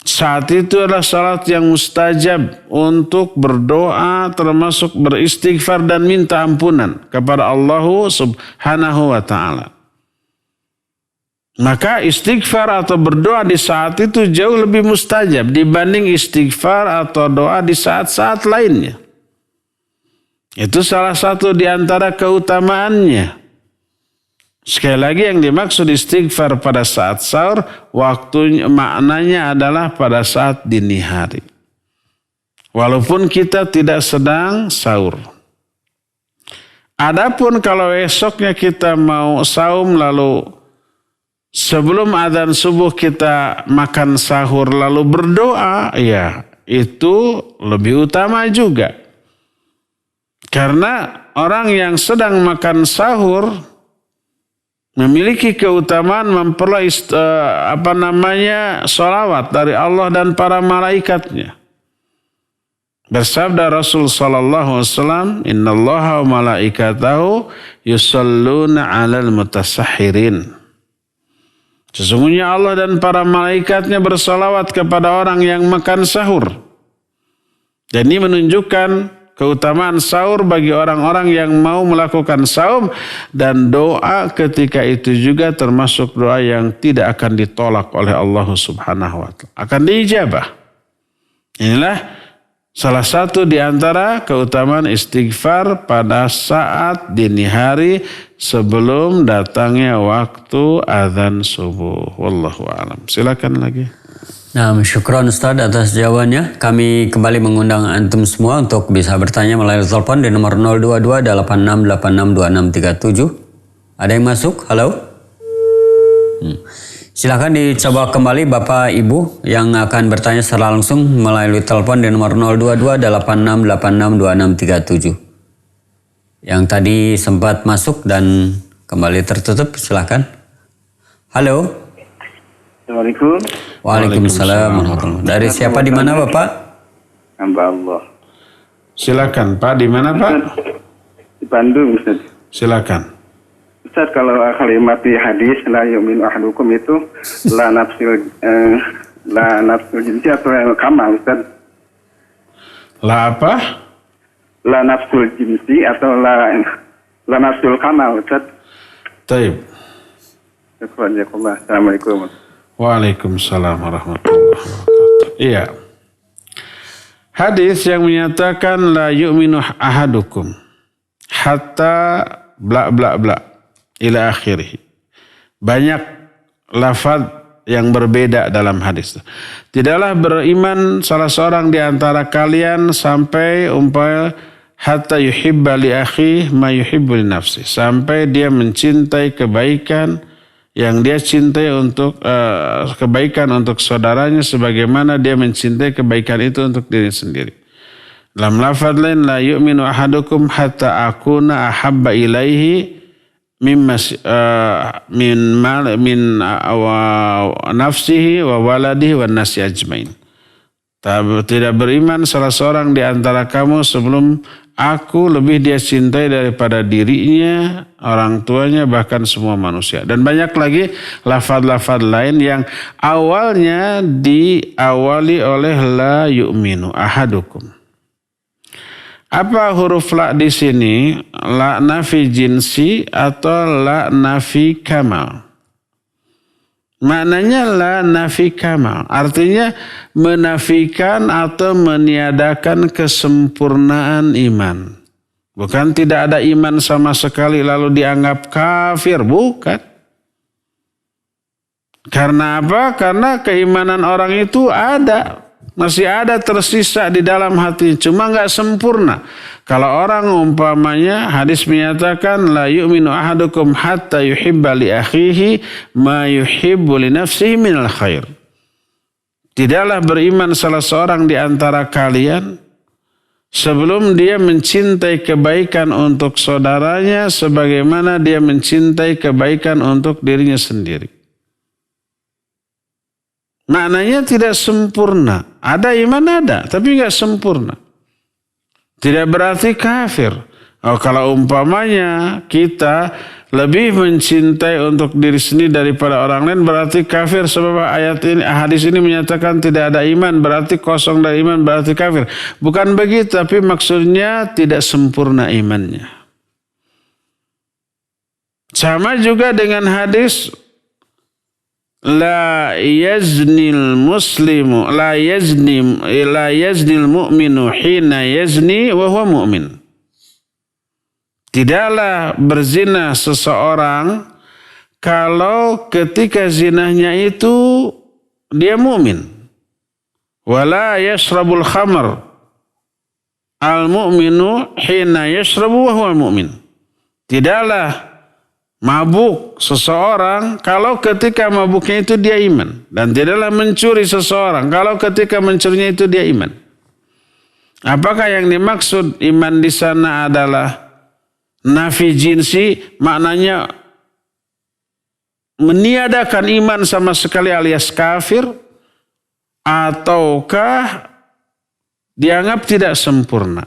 B: Saat itu adalah salat yang mustajab untuk berdoa termasuk beristighfar dan minta ampunan kepada Allah subhanahu wa ta'ala. Maka istighfar atau berdoa di saat itu jauh lebih mustajab dibanding istighfar atau doa di saat-saat lainnya. Itu salah satu di antara keutamaannya. Sekali lagi yang dimaksud istighfar pada saat sahur, waktunya maknanya adalah pada saat dini hari. Walaupun kita tidak sedang sahur. Adapun kalau esoknya kita mau saum lalu sebelum adzan subuh kita makan sahur lalu berdoa, ya itu lebih utama juga. Karena orang yang sedang makan sahur memiliki keutamaan memperoleh sholawat dari Allah dan para malaikatnya. Bersabda Rasul sallallahu alaihi wasallam, "Innallaha wa malaikatahu yusalluna 'alal mutasahhirin." Sesungguhnya Allah dan para malaikatnya bersalawat kepada orang yang makan sahur. Dan ini menunjukkan keutamaan sahur bagi orang-orang yang mau melakukan saum, dan doa ketika itu juga termasuk doa yang tidak akan ditolak oleh Allah Subhanahu wa taala, akan diijabah. Inilah salah satu di antara keutamaan istighfar pada saat dini hari sebelum datangnya waktu azan subuh. Wallahu a'lam. Silakan lagi.
C: Nah, syukron Ustaz atas jawabannya. Kami kembali mengundang antum semua untuk bisa bertanya melalui telepon di nomor 02286862637. Ada yang masuk? Halo? Silakan dicoba kembali Bapak Ibu yang akan bertanya secara langsung melalui telepon di nomor 02286862637. Yang tadi sempat masuk dan kembali tertutup, silakan. Halo.
E: Assalamualaikum.
C: Waalaikumsalam warahmatullahi. Dari siapa di mana Bapak?
E: Hamba Allah.
B: Silakan Pak, di mana Pak?
E: Di Bandung, Ustaz.
B: Silakan.
E: Ustaz, kalau kalimat di hadis la yu'minu ahadukum itu la nafsul jinsi atau kamal, Ustaz?
B: La apa?
E: La nafsul jinsi atau la nafsul kamal, Ustaz?
B: Taib.
E: Assalamualaikum.
B: Waalaikumsalam warahmatullahi wabarakatuh. Iya. Hadis yang menyatakan la yu'minu ahadukum hatta bla bla bla ila akhirih. Banyak lafaz yang berbeda dalam hadis. Tidaklah beriman salah seorang di antara kalian sampai umpama hatta yuhibba li akhi ma yuhibbu li nafsi. Sampai dia mencintai kebaikan yang dia cintai untuk kebaikan untuk saudaranya sebagaimana dia mencintai kebaikan itu untuk diri sendiri. Dalam lafaz lain la yu'minu ahadukum hatta akuna ahabba ilaihi min nafsihi wa waladihi wa nasi ajmain. Tidak beriman salah seorang di antara kamu sebelum aku lebih dia cintai daripada dirinya, orang tuanya, bahkan semua manusia. Dan banyak lagi lafaz-lafaz lain yang awalnya diawali oleh la yu'minu ahadukum. Apa huruf la di sini? La nafi jinsi atau la nafi kamal? Maknanya la nafi kamal. Artinya menafikan atau meniadakan kesempurnaan iman. Bukan tidak ada iman sama sekali lalu dianggap kafir. Bukan. Karena apa? Karena keimanan orang itu ada. Masih ada tersisa di dalam hati, cuma nggak sempurna. Kalau orang umpamanya hadis menyatakan la yu'minu ahadukum hatta yuhibba li akhihi ma yuhibbu li nafsihi minal khair. Tidaklah beriman salah seorang di antara kalian sebelum dia mencintai kebaikan untuk saudaranya sebagaimana dia mencintai kebaikan untuk dirinya sendiri. Maknanya tidak sempurna. Ada iman ada, tapi nggak sempurna. Tidak berarti kafir. Kalau umpamanya kita lebih mencintai untuk diri sendiri daripada orang lain, berarti kafir. Sebab ayat ini, hadis ini menyatakan tidak ada iman, berarti kosong dari iman, berarti kafir. Bukan begitu, tapi maksudnya tidak sempurna imannya. Sama juga dengan hadis la yaznil muslimu la yaznil mu'minu hina yazni wa huwa mu'min. Tidaklah berzina seseorang kalau ketika zinahnya itu dia mukmin. Wala yashrabul khamr al mu'minu hina yashrabu wa huwa mu'min. Tidaklah mabuk seseorang kalau ketika mabuknya itu dia iman. Dan tidaklah mencuri seseorang kalau ketika mencurinya itu dia iman. Apakah yang dimaksud iman di sana adalah nafi jinsi? Maknanya meniadakan iman sama sekali alias kafir. Ataukah dianggap tidak sempurna?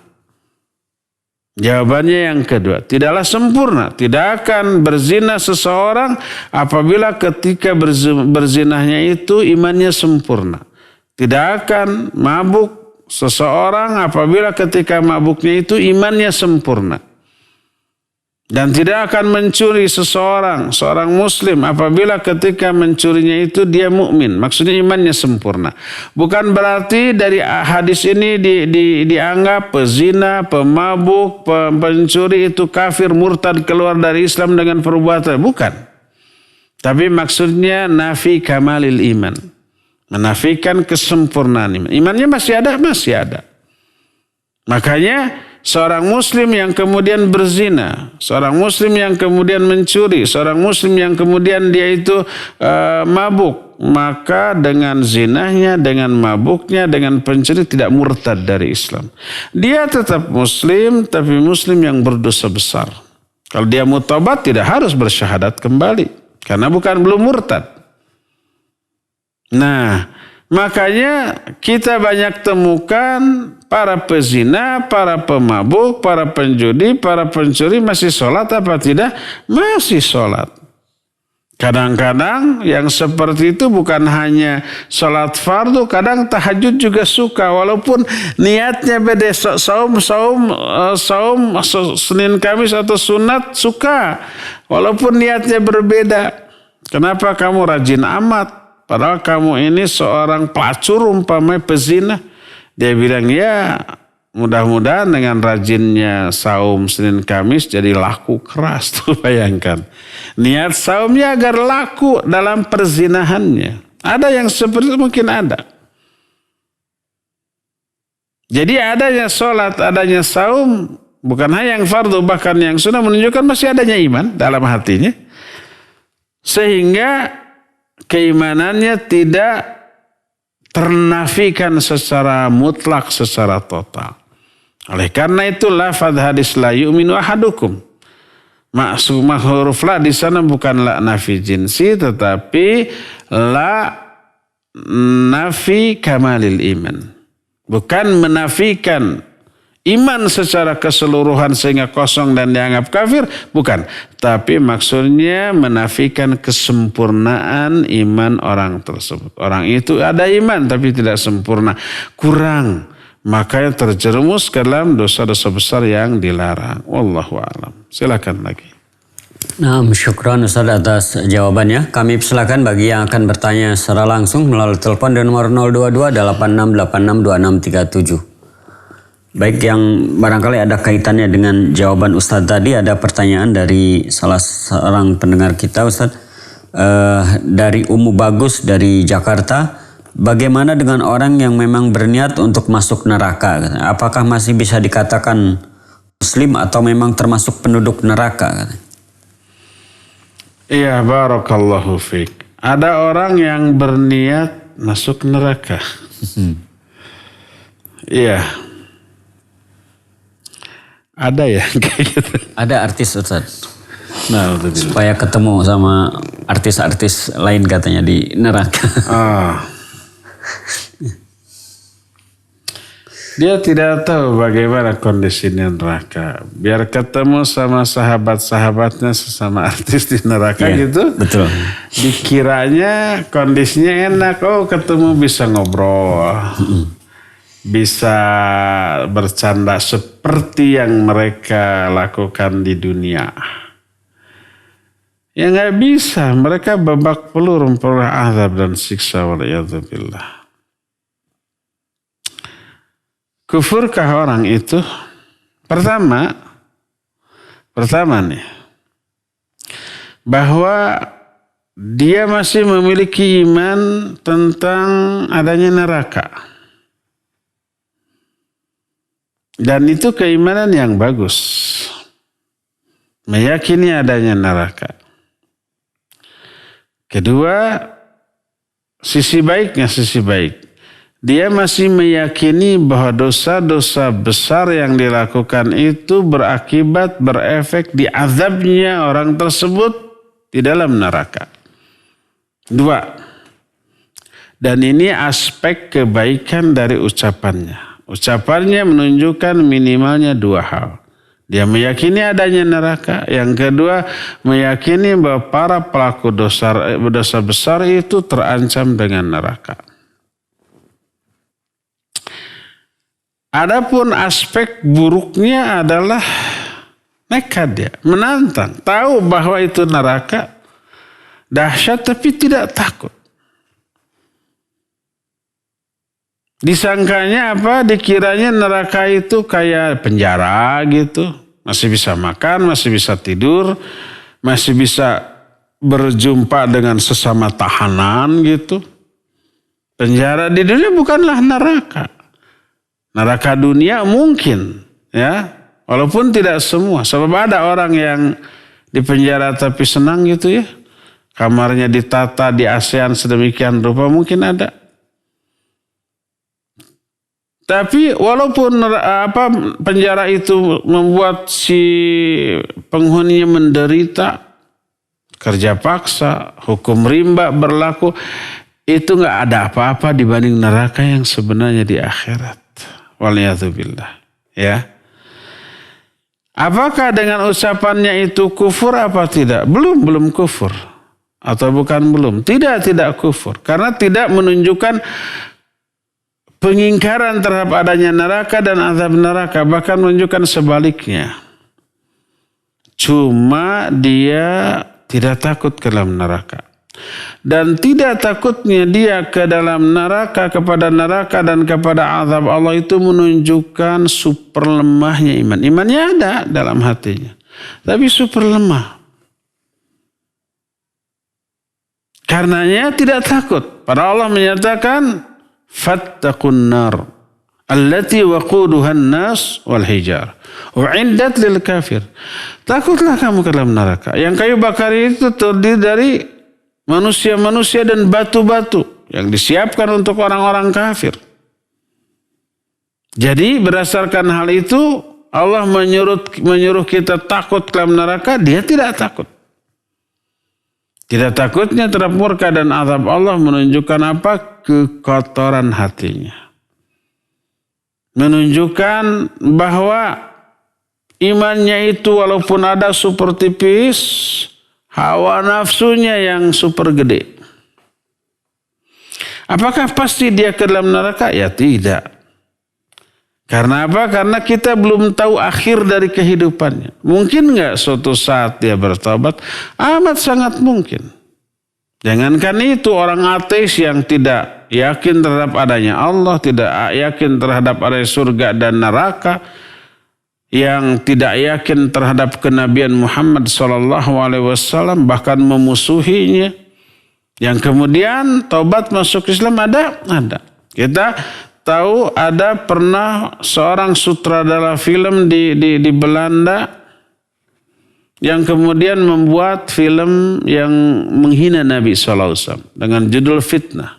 B: Jawabannya yang kedua, tidaklah sempurna. Tidak akan berzina seseorang apabila ketika berzinahnya itu imannya sempurna. Tidak akan mabuk seseorang apabila ketika mabuknya itu imannya sempurna. Dan tidak akan mencuri seorang muslim apabila ketika mencurinya itu dia mukmin. Maksudnya imannya sempurna. Bukan berarti dari hadis ini dianggap pezina, pemabuk, pencuri itu kafir, murtad, keluar dari Islam dengan perbuatan. Bukan. Tapi maksudnya nafi kamalil iman. Menafikan kesempurnaan iman. Imannya masih ada, masih ada. Makanya seorang muslim yang kemudian berzina, seorang muslim yang kemudian mencuri, seorang muslim yang kemudian dia itu mabuk, maka dengan zinahnya, dengan mabuknya, dengan pencuri tidak murtad dari Islam. Dia tetap muslim, tapi muslim yang berdosa besar. Kalau dia mau tobat tidak harus bersyahadat kembali, karena belum murtad. Nah, makanya kita banyak temukan para pezina, para pemabuk, para penjudi, para pencuri masih sholat apa tidak? Masih sholat. Kadang-kadang yang seperti itu bukan hanya sholat fardu, kadang tahajud juga suka. Walaupun niatnya beda, saum Senin Kamis atau sunat suka. Walaupun niatnya berbeda. Kenapa kamu rajin amat? Padahal kamu ini seorang pelacur umpamanya pezina. Dia bilang ya mudah-mudahan dengan rajinnya saum Senin Kamis jadi laku keras. Tuh bayangkan. Niat saumnya agar laku dalam perzinahannya. Ada yang seperti itu mungkin ada. Jadi adanya sholat, adanya saum. Bukan hanya yang fardu bahkan yang sunnah menunjukkan masih adanya iman dalam hatinya. Sehingga keimanannya tidak ternafikan secara mutlak, secara total. Oleh karena itu lafaz hadis la yu'minu ahadukum. Maksumah huruf la di sana bukan la nafi jinsi, tetapi la nafi kamalil iman. Bukan menafikan iman secara keseluruhan sehingga kosong dan dianggap kafir, bukan. Tapi maksudnya menafikan kesempurnaan iman orang tersebut. Orang itu ada iman tapi tidak sempurna, kurang. Makanya terjerumus ke dalam dosa-dosa besar yang dilarang. Wallahu a'lam. Silakan lagi.
C: Nah, syukran Ustaz atas jawabannya. Kami persilakan bagi yang akan bertanya secara langsung melalui telepon di nomor 022 8686 2637. Baik, yang barangkali ada kaitannya dengan jawaban Ustaz tadi, ada pertanyaan dari salah seorang pendengar kita, Ustaz, dari Umu Bagus dari Jakarta. Bagaimana dengan orang yang memang berniat untuk masuk neraka? Apakah masih bisa dikatakan muslim atau memang termasuk penduduk neraka?
B: Iya, barakallahu fiik. Ada orang yang berniat masuk neraka. Iya. Ada ya kayak gitu.
C: Ada artis, Ustaz.
B: Nah,
C: supaya ketemu sama artis-artis lain katanya di neraka.
B: Dia tidak tahu bagaimana kondisi neraka. Biar ketemu sama sahabat-sahabatnya sesama artis di neraka gitu.
C: Betul.
B: Dikiranya kondisinya enak. Oh, ketemu bisa ngobrol. Bisa bercanda seperti yang mereka lakukan di dunia. Ya nggak bisa. Mereka babak pelur memperoleh azab dan siksa. Waliyadzubillah. Kufurkah orang itu? Pertama nih, bahwa dia masih memiliki iman tentang adanya neraka. Dan itu keimanan yang bagus. Meyakini adanya neraka. Kedua, sisi baiknya, sisi baik. Dia masih meyakini bahwa dosa-dosa besar yang dilakukan itu berakibat, berefek diazabnya orang tersebut di dalam neraka. Dua, dan ini aspek kebaikan dari ucapannya. Ucapannya menunjukkan minimalnya dua hal. Dia meyakini adanya neraka. Yang kedua, meyakini bahwa para pelaku dosa besar itu terancam dengan neraka. Adapun aspek buruknya adalah nekat dia, menantang, tahu bahwa itu neraka dahsyat tapi tidak takut. Disangkanya apa? Dikiranya neraka itu kayak penjara gitu. Masih bisa makan, masih bisa tidur, masih bisa berjumpa dengan sesama tahanan gitu. Penjara di dunia bukanlah neraka. Neraka dunia mungkin, ya. Walaupun tidak semua. Sebab ada orang yang di penjara tapi senang gitu ya. Kamarnya ditata di ASEAN sedemikian rupa, mungkin ada. Tapi walaupun penjara itu membuat si penghuninya menderita, kerja paksa, hukum rimba berlaku, itu nggak ada apa-apa dibanding neraka yang sebenarnya di akhirat. Waliyadzubillah. Ya. Apakah dengan ucapannya itu kufur apa tidak? Belum kufur. Atau bukan belum? Tidak kufur. Karena tidak menunjukkan pengingkaran terhadap adanya neraka dan azab neraka, bahkan menunjukkan sebaliknya. Cuma dia tidak takut ke dalam neraka. Dan tidak takutnya dia ke dalam neraka, kepada neraka dan kepada azab Allah itu menunjukkan super lemahnya iman. Imannya ada dalam hatinya, tapi super lemah. Karenanya tidak takut. Para Allah menyatakan fattaqun nar allati waquduha an-nas wal hijar u'iddat lil kafir. Takutlah kamu ke dalam neraka yang kayu bakar itu terdiri dari manusia-manusia dan batu-batu yang disiapkan untuk orang-orang kafir. Jadi berdasarkan hal itu Allah menyuruh kita takut ke dalam neraka, dia tidak takut. Tidak takutnya terhadap murka dan azab Allah menunjukkan apa? Kekotoran hatinya. Menunjukkan bahwa imannya itu walaupun ada super tipis, hawa nafsunya yang super gede. Apakah pasti dia ke dalam neraka? Ya tidak. Karena apa? Karena kita belum tahu akhir dari kehidupannya. Mungkin nggak suatu saat dia bertobat? Amat sangat mungkin. Jangankan itu, orang ateis yang tidak yakin terhadap adanya Allah, tidak yakin terhadap adanya surga dan neraka, yang tidak yakin terhadap kenabian Muhammad SAW, bahkan memusuhinya, yang kemudian taubat masuk Islam ada. Kita tahu ada pernah seorang sutradara film di Belanda yang kemudian membuat film yang menghina Nabi SAW dengan judul Fitnah.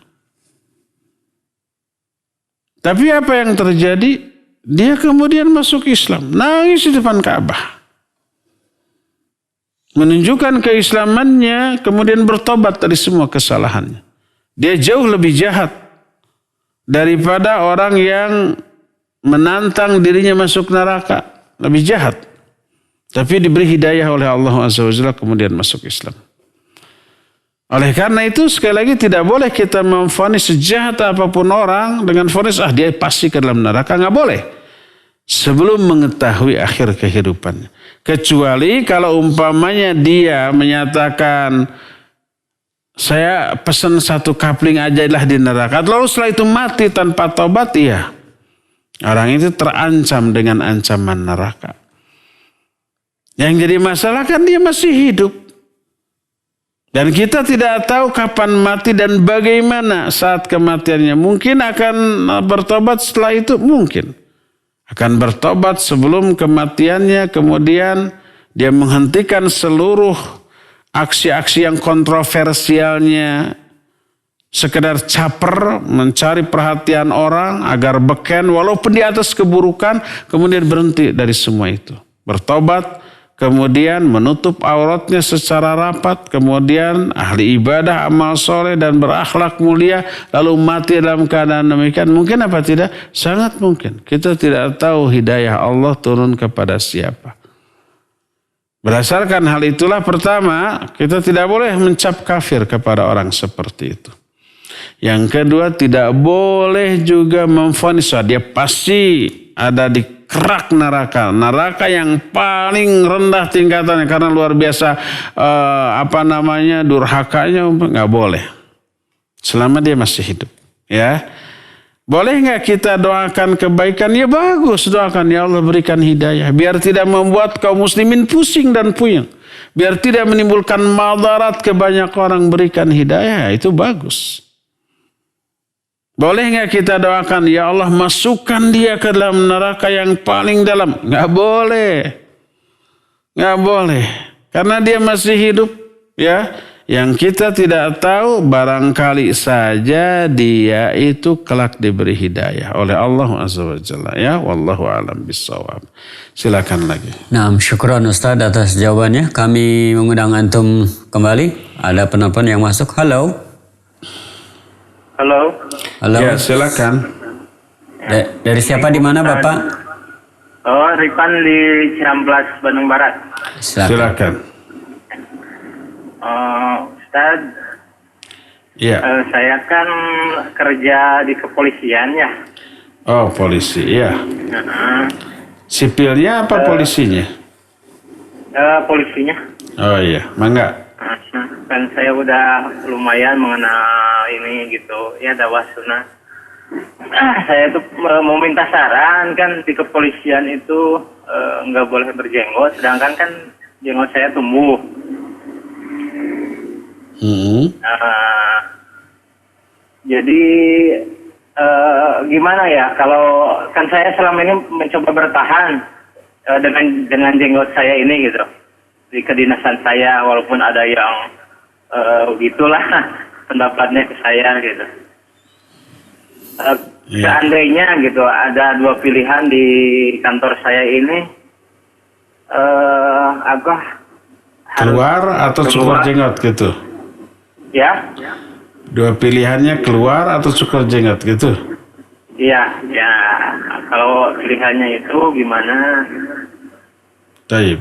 B: Tapi apa yang terjadi? Dia kemudian masuk Islam, nangis di depan Ka'bah. Menunjukkan keislamannya, kemudian bertobat dari semua kesalahannya. Dia jauh lebih jahat daripada orang yang menantang dirinya masuk neraka. Lebih jahat. Tapi diberi hidayah oleh Allah SWT kemudian masuk Islam. Oleh karena itu sekali lagi tidak boleh kita memvonis sejahat apapun orang dengan vonis dia pasti ke dalam neraka. Nggak boleh. Sebelum mengetahui akhir kehidupannya. Kecuali kalau umpamanya dia menyatakan saya pesan satu kapling aja lah di neraka. Lalu setelah itu mati tanpa taubat, iya. Orang itu terancam dengan ancaman neraka. Yang jadi masalah kan dia masih hidup. Dan kita tidak tahu kapan mati dan bagaimana saat kematiannya. Mungkin akan bertobat setelah itu, mungkin. Akan bertobat sebelum kematiannya, kemudian dia menghentikan seluruh aksi-aksi yang kontroversialnya, sekedar caper, mencari perhatian orang agar beken, walaupun di atas keburukan, kemudian berhenti dari semua itu. Bertobat, kemudian menutup auratnya secara rapat, kemudian ahli ibadah, amal soleh dan berakhlak mulia, lalu mati dalam keadaan demikian. Mungkin apa tidak? Sangat mungkin. Kita tidak tahu hidayah Allah turun kepada siapa. Berdasarkan hal itulah, pertama, kita tidak boleh mencap kafir kepada orang seperti itu. Yang kedua, tidak boleh juga memvonis dia pasti ada di kerak neraka. Neraka yang paling rendah tingkatannya karena luar biasa durhakanya, nggak boleh. Selama dia masih hidup, ya. Boleh nggak kita doakan kebaikan? Ya bagus, doakan ya Allah berikan hidayah. Biar tidak membuat kaum muslimin pusing dan puyeng. Biar tidak menimbulkan madarat ke banyak orang, berikan hidayah, itu bagus. Boleh nggak kita doakan, ya Allah masukkan dia ke dalam neraka yang paling dalam? Nggak boleh. Nggak boleh. Karena dia masih hidup, ya. Yang kita tidak tahu, barangkali saja dia itu kelak diberi hidayah oleh Allah Azza wa Jalla. Ya, wallahu a'lam bishawab. Silakan lagi.
C: Nah, syukran Ustaz atas jawabannya. Kami mengundang antum kembali. Ada penelpon yang masuk. Halo.
D: Halo.
C: Halo.
B: Ya, silakan.
C: Dari siapa, di mana Bapak?
D: Oh, Ripan di Cihamplas, Bandung Barat.
B: Silakan.
D: Ustaz,
B: Ya.
D: saya kan kerja di kepolisian ya.
B: Oh, polisi, ya. Sipilnya apa polisinya?
D: Polisinya.
B: Oh iya, mangga.
D: Kan saya udah lumayan mengenal ini gitu, ya dakwah sunnah. Saya tuh mau minta saran, kan di kepolisian itu nggak boleh berjenggot, sedangkan kan jenggot saya tumbuh. Jadi gimana ya, kalau kan saya selama ini mencoba bertahan dengan jenggot saya ini gitu di kedinasan saya, walaupun ada yang gitulah pendapatnya ke saya gitu. Seandainya gitu ada dua pilihan di kantor saya ini,
B: keluar atau cukur jenggot gitu?
D: Ya.
B: Dua pilihannya, keluar atau cukur jenggot gitu?
D: Iya, ya. Kalau pilihannya itu gimana?
B: Taib.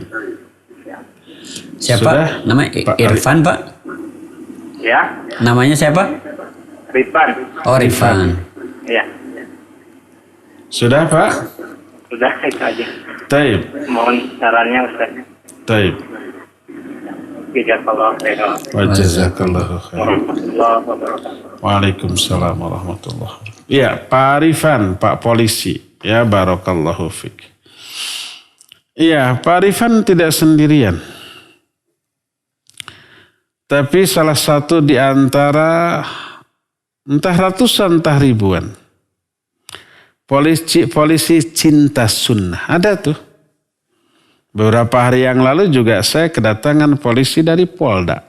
C: Siapa?
B: Sudah?
C: Nama Irfan, Pak?
D: Ya.
C: Namanya siapa?
D: Ripan.
C: Oh, Rifan.
D: Iya.
B: Sudah, Pak?
D: Sudah, itu aja.
B: Taib.
D: Mohon sarannya, Ustaz.
B: Taib.
D: Jazakallahu khairan.
B: Wa jazakallahu khairan.
D: Warahmatullahi wabarakatuh.
B: Waalaikumsalam warahmatullahi wabarakatuh. Iya, Pak Rifan, Pak Polisi. Ya, barakallahu fik. Iya, Pak Rifan tidak sendirian. Tapi salah satu di antara entah ratusan, entah ribuan polisi cinta sunnah. Ada tuh. Beberapa hari yang lalu juga saya kedatangan polisi dari Polda.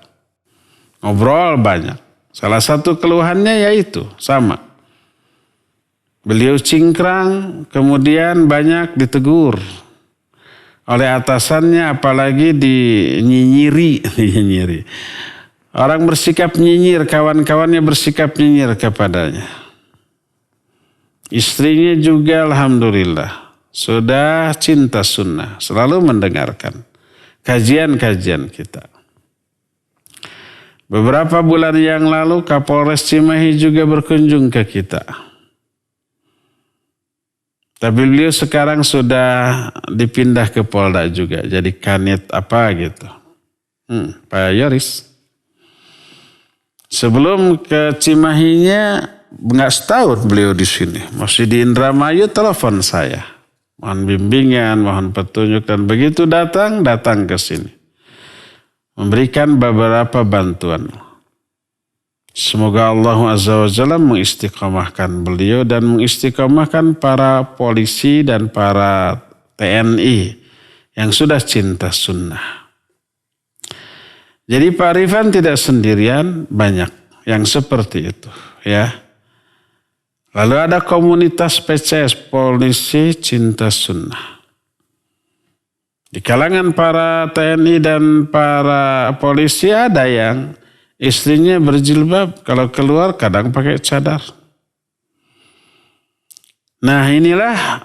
B: Ngobrol banyak. Salah satu keluhannya yaitu sama. Beliau cingkrang, kemudian banyak ditegur oleh atasannya, apalagi dinyinyiri. Orang bersikap nyinyir, kawan-kawannya bersikap nyinyir kepadanya. Istrinya juga alhamdulillah sudah cinta sunnah, selalu mendengarkan kajian-kajian kita. Beberapa bulan yang lalu Kapolres Cimahi juga berkunjung ke kita. Tapi beliau sekarang sudah dipindah ke Polda juga, jadi kanit apa gitu. Pak Yoris. Sebelum ke Cimahinya nggak setahun beliau di sini, masih di Indramayu, telepon saya. Mohon bimbingan, mohon petunjuk, dan begitu datang ke sini. Memberikan beberapa bantuan. Semoga Allah Azza wa Jalla mengistiqomahkan beliau dan mengistiqomahkan para polisi dan para TNI yang sudah cinta sunnah. Jadi Pak Rifan tidak sendirian, banyak yang seperti itu, ya. Lalu ada komunitas PCS, polisi cinta sunnah. Di kalangan para TNI dan para polisi ada yang istrinya berjilbab, kalau keluar kadang pakai cadar. Nah, inilah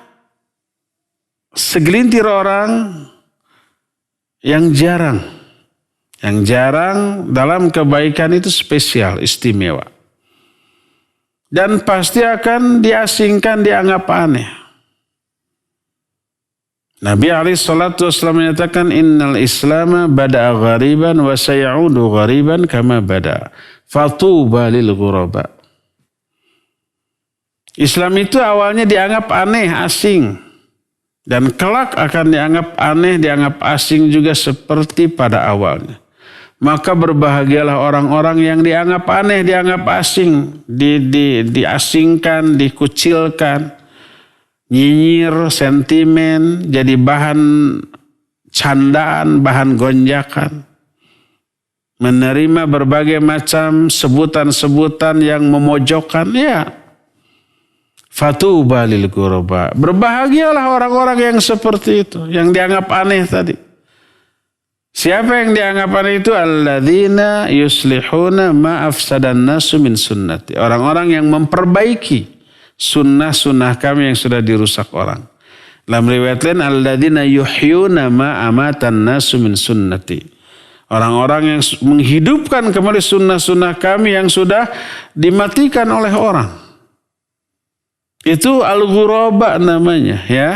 B: segelintir orang yang jarang dalam kebaikan itu spesial, istimewa. Dan pasti akan diasingkan, dianggap aneh. Nabi SAW menyatakan innal islama bada'a ghariban wa sayaudu ghariban kama bada'a. Fatuba lil ghuraba. Islam itu awalnya dianggap aneh, asing. Dan kelak akan dianggap aneh, dianggap asing juga seperti pada awalnya. Maka berbahagialah orang-orang yang dianggap aneh, dianggap asing. Diasingkan, dikucilkan. Nyinyir, sentimen, jadi bahan candaan, bahan gonjakan. Menerima berbagai macam sebutan-sebutan yang memojokkan, ya. Fatuba lil ghuraba. Berbahagialah orang-orang yang seperti itu, yang dianggap aneh tadi. Siapa yang dianggap aneh itu? Alladzina yuslihuna ma afsadan nasu min sunnati. Orang-orang yang memperbaiki sunnah-sunnah kami yang sudah dirusak orang. Dalam riwayat lain, alladzina yuhyuna ma amatan nasu min sunnati. Orang-orang yang menghidupkan kembali sunnah-sunnah kami yang sudah dimatikan oleh orang. Itu al-ghuraba namanya, ya.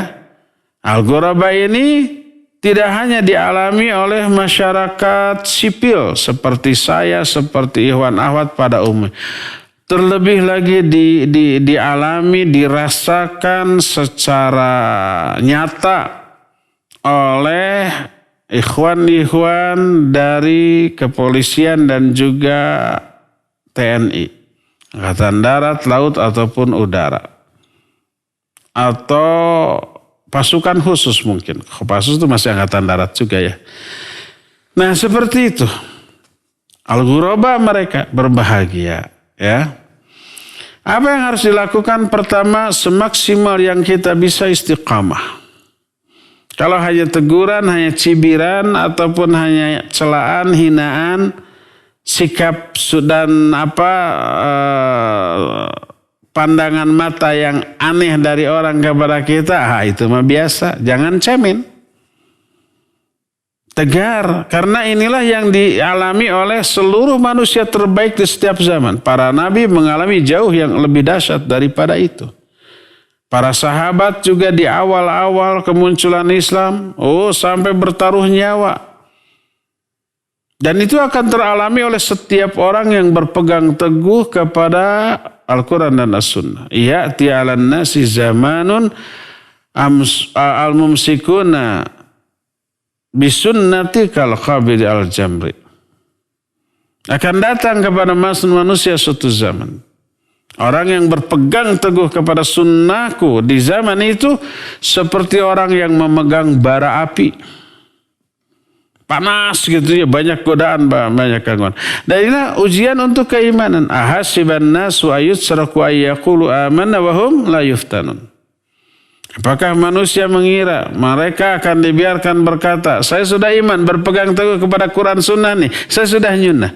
B: Al-ghuraba ini tidak hanya dialami oleh masyarakat sipil seperti saya, seperti ikhwan akhwat pada umumnya. Terlebih lagi dialami, dirasakan secara nyata oleh ikhwan-ikhwan dari kepolisian dan juga TNI, Angkatan Darat, Laut ataupun Udara. Atau pasukan khusus mungkin. Kopassus itu masih Angkatan Darat juga ya. Nah seperti itu. Al-ghuraba mereka berbahagia, ya. Apa yang harus dilakukan? Pertama, semaksimal yang kita bisa istiqamah. Kalau hanya teguran, hanya cibiran, ataupun hanya celaan, hinaan, sikap dan pandangan mata yang aneh dari orang kepada kita, itu mah biasa. Jangan cemen. Tegar. Karena inilah yang dialami oleh seluruh manusia terbaik di setiap zaman. Para nabi mengalami jauh yang lebih dahsyat daripada itu. Para sahabat juga di awal-awal kemunculan Islam, sampai bertaruh nyawa. Dan itu akan teralami oleh setiap orang yang berpegang teguh kepada Al-Quran dan As-Sunnah. Ya'ti 'alan nasi zamanun al-mumsikuna bisunnati kal qabidi al-jamri. Akan datang kepada manusia suatu zaman. Orang yang berpegang teguh kepada sunnahku di zaman itu seperti orang yang memegang bara api. Panas gitu ya, banyak godaan, banyak gangguan. Dan inilah ujian untuk keimanan. Ahasiban nasu ayutsraku ayyaqulu amanna wa hum la yuftanun. Apakah manusia mengira mereka akan dibiarkan berkata, saya sudah iman, berpegang teguh kepada Quran Sunnah nih, saya sudah nyunnah.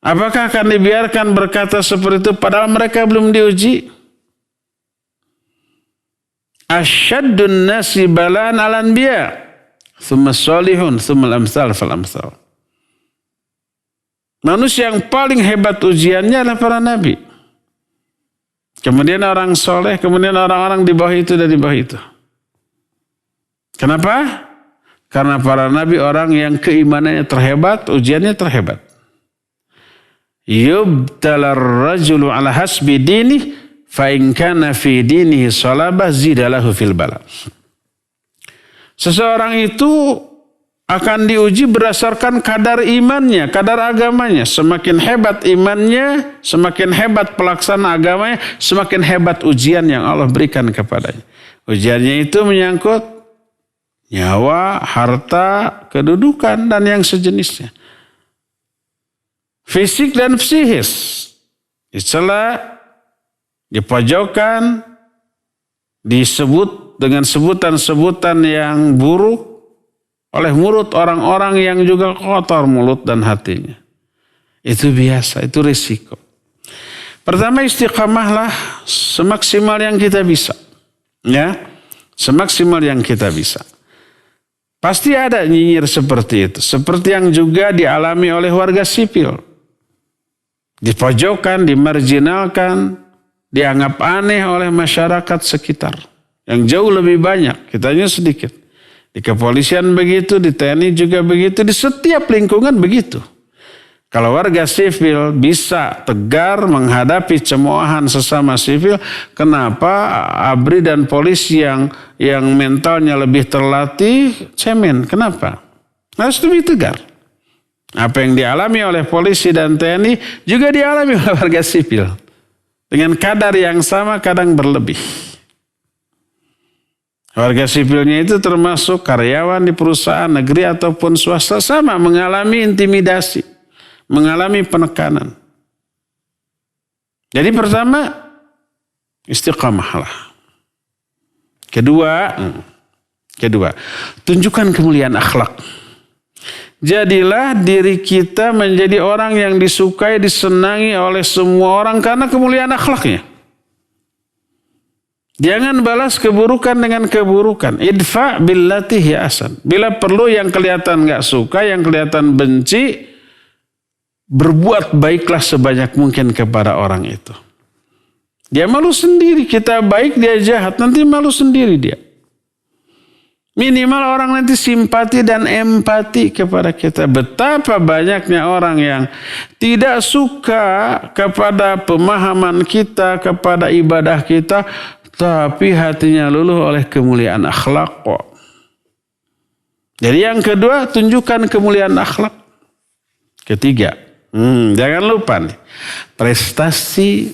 B: Apakah akan dibiarkan berkata seperti itu padahal mereka belum diuji? Asyaddun nasi balan al-anbiya. Thumma salihun, thumma al-amthal fal-amthal. Manusia yang paling hebat ujiannya adalah para nabi. Kemudian orang soleh, kemudian orang-orang di bawah itu dan di bawah itu. Kenapa? Karena para nabi orang yang keimanannya terhebat, ujiannya terhebat. Yubtalar rajulu ala hasbi dinih, fa in kana fi dinihi salabah zidalahu fil bala. Seseorang itu akan diuji berdasarkan kadar imannya, kadar agamanya. Semakin hebat imannya, semakin hebat pelaksanaan agamanya, semakin hebat ujian yang Allah berikan kepadanya. Ujiannya itu menyangkut nyawa, harta, kedudukan, dan yang sejenisnya. Fisik dan psikis. Dicela, dipojokkan, disebut dengan sebutan-sebutan yang buruk oleh mulut orang-orang yang juga kotor mulut dan hatinya. Itu biasa, itu risiko. Pertama, istiqamahlah semaksimal yang kita bisa. Ya, semaksimal yang kita bisa. Pasti ada nyinyir seperti itu. Seperti yang juga dialami oleh warga sipil. Dipojokkan, dimarginalkan, dianggap aneh oleh masyarakat sekitar. Yang jauh lebih banyak, kitanya sedikit. Di kepolisian begitu, di TNI juga begitu, di setiap lingkungan begitu. Kalau warga sipil bisa tegar menghadapi cemoohan sesama sipil, kenapa ABRI dan polisi yang mentalnya lebih terlatih cemen? Kenapa? Harus lebih tegar. Apa yang dialami oleh polisi dan TNI juga dialami oleh warga sipil. Dengan kadar yang sama, kadang berlebih. Warga sipilnya itu termasuk karyawan di perusahaan negeri ataupun swasta, sama mengalami intimidasi, mengalami penekanan. Jadi pertama, istiqamahlah. Kedua, tunjukkan kemuliaan akhlak. Jadilah diri kita menjadi orang yang disukai, disenangi oleh semua orang karena kemuliaan akhlaknya. Jangan balas keburukan dengan keburukan. Idfa billati hiya ahsan. Bila perlu yang kelihatan gak suka, yang kelihatan benci, berbuat baiklah sebanyak mungkin kepada orang itu. Dia malu sendiri, kita baik, dia jahat, nanti malu sendiri dia. Minimal orang nanti simpati dan empati kepada kita. Betapa banyaknya orang yang tidak suka kepada pemahaman kita, kepada ibadah kita, tapi hatinya luluh oleh kemuliaan akhlak kok. Jadi yang kedua, tunjukkan kemuliaan akhlak. Ketiga, jangan lupa nih, prestasi,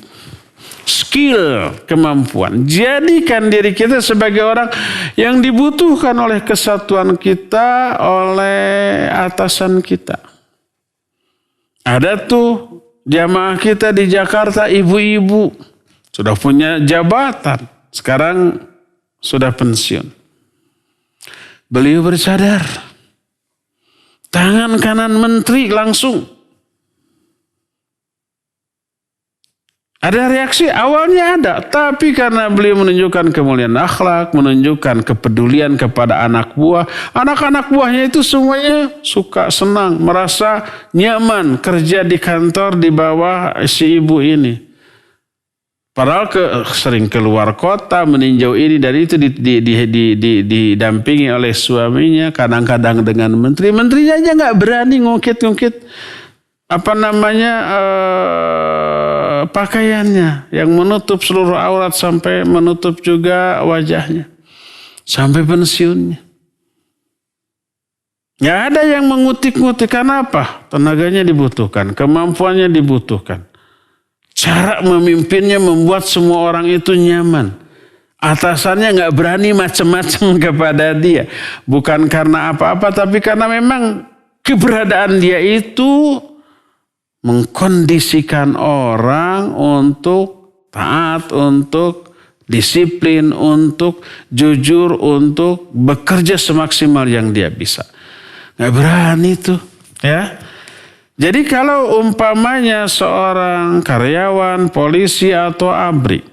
B: skill, kemampuan. Jadikan diri kita sebagai orang yang dibutuhkan oleh kesatuan kita, oleh atasan kita. Ada tuh jamaah kita di Jakarta, ibu-ibu. Sudah punya jabatan, sekarang sudah pensiun. Beliau bercadar. Tangan kanan menteri langsung. Ada reaksi, awalnya ada. Tapi karena beliau menunjukkan kemuliaan akhlak, menunjukkan kepedulian kepada anak buah. Anak-anak buahnya itu semuanya suka, senang, merasa nyaman kerja di kantor di bawah si ibu ini. Padahal sering keluar kota, meninjau ini dan itu didampingi oleh suaminya, kadang-kadang dengan menteri. Menterinya aja nggak berani ngungkit-ngungkit pakaiannya yang menutup seluruh aurat sampai menutup juga wajahnya sampai pensiunnya. Nggak ada yang mengutik-ngutik. Kenapa? Tenaganya dibutuhkan, kemampuannya dibutuhkan. Cara memimpinnya membuat semua orang itu nyaman. Atasannya nggak berani macam-macam kepada dia. Bukan karena apa-apa, tapi karena memang keberadaan dia itu mengkondisikan orang untuk taat, untuk disiplin, untuk jujur, untuk bekerja semaksimal yang dia bisa. Nggak berani tuh, ya. Jadi kalau umpamanya seorang karyawan, polisi atau ABRI,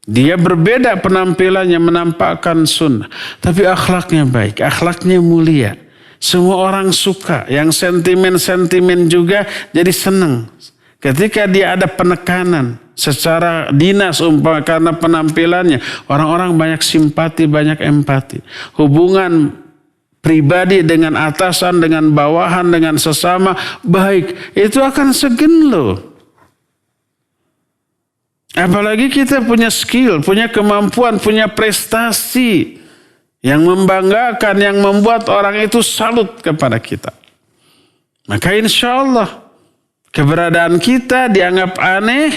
B: dia berbeda penampilannya, menampakkan sunnah, tapi akhlaknya baik, akhlaknya mulia. Semua orang suka, yang sentimen-sentimen juga jadi senang. Ketika dia ada penekanan secara dinas umpama karena penampilannya, orang-orang banyak simpati, banyak empati. Hubungan pribadi dengan atasan, dengan bawahan, dengan sesama baik, itu akan segen loh. Apalagi kita punya skill, punya kemampuan, punya prestasi yang membanggakan, yang membuat orang itu salut kepada kita. Maka insya Allah keberadaan kita dianggap aneh,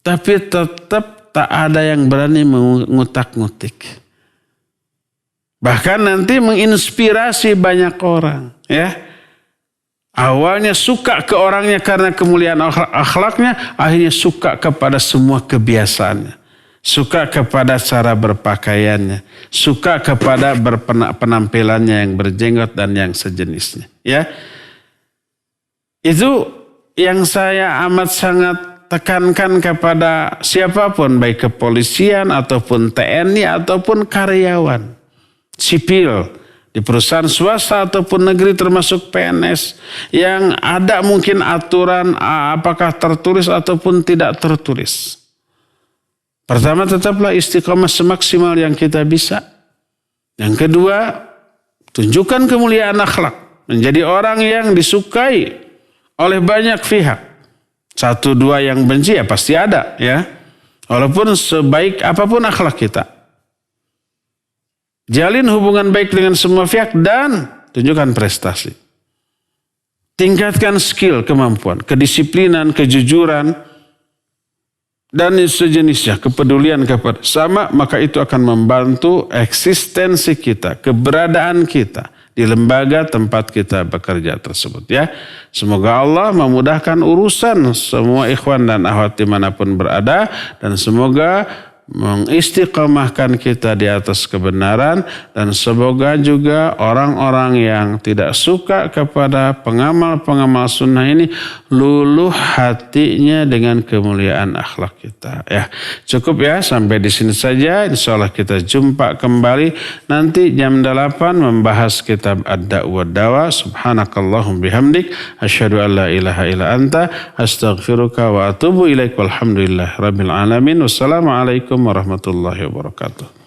B: tapi tetap tak ada yang berani mengutak-ngutik. Bahkan nanti menginspirasi banyak orang, ya. Awalnya suka ke orangnya karena kemuliaan akhlaknya, akhirnya suka kepada semua kebiasaannya. Suka kepada cara berpakaiannya, suka kepada penampilannya yang berjenggot dan yang sejenisnya, ya. Itu yang saya amat sangat tekankan kepada siapapun, baik kepolisian ataupun TNI ataupun karyawan sipil di perusahaan swasta ataupun negeri termasuk PNS yang ada mungkin aturan apakah tertulis ataupun tidak tertulis. Pertama, tetaplah istiqamah semaksimal yang kita bisa. Yang kedua, tunjukkan kemuliaan akhlak. Menjadi orang yang disukai oleh banyak pihak. Satu dua yang benci ya pasti ada ya. Walaupun sebaik apapun akhlak kita. Jalin hubungan baik dengan semua pihak dan tunjukkan prestasi. Tingkatkan skill, kemampuan, kedisiplinan, kejujuran, dan sejenisnya, kepedulian kepada sama, maka itu akan membantu eksistensi kita, keberadaan kita di lembaga tempat kita bekerja tersebut ya. Semoga Allah memudahkan urusan semua ikhwan dan akhwat dimanapun berada, dan semoga mengistiqamahkan kita di atas kebenaran, dan semoga juga orang-orang yang tidak suka kepada pengamal-pengamal sunnah ini luluh hatinya dengan kemuliaan akhlak kita ya. Cukup ya, sampai di sini saja. Insyaallah kita jumpa kembali nanti jam 8 membahas kitab Ad-Da'wah Dawa. Subhanakallahum bihamdik asyhadu an la ilaha illa anta astaghfiruka wa atubu ilaik. Walhamdulillah rabbil alamin. Wassalamualaikum warahmatullahi wabarakatuh.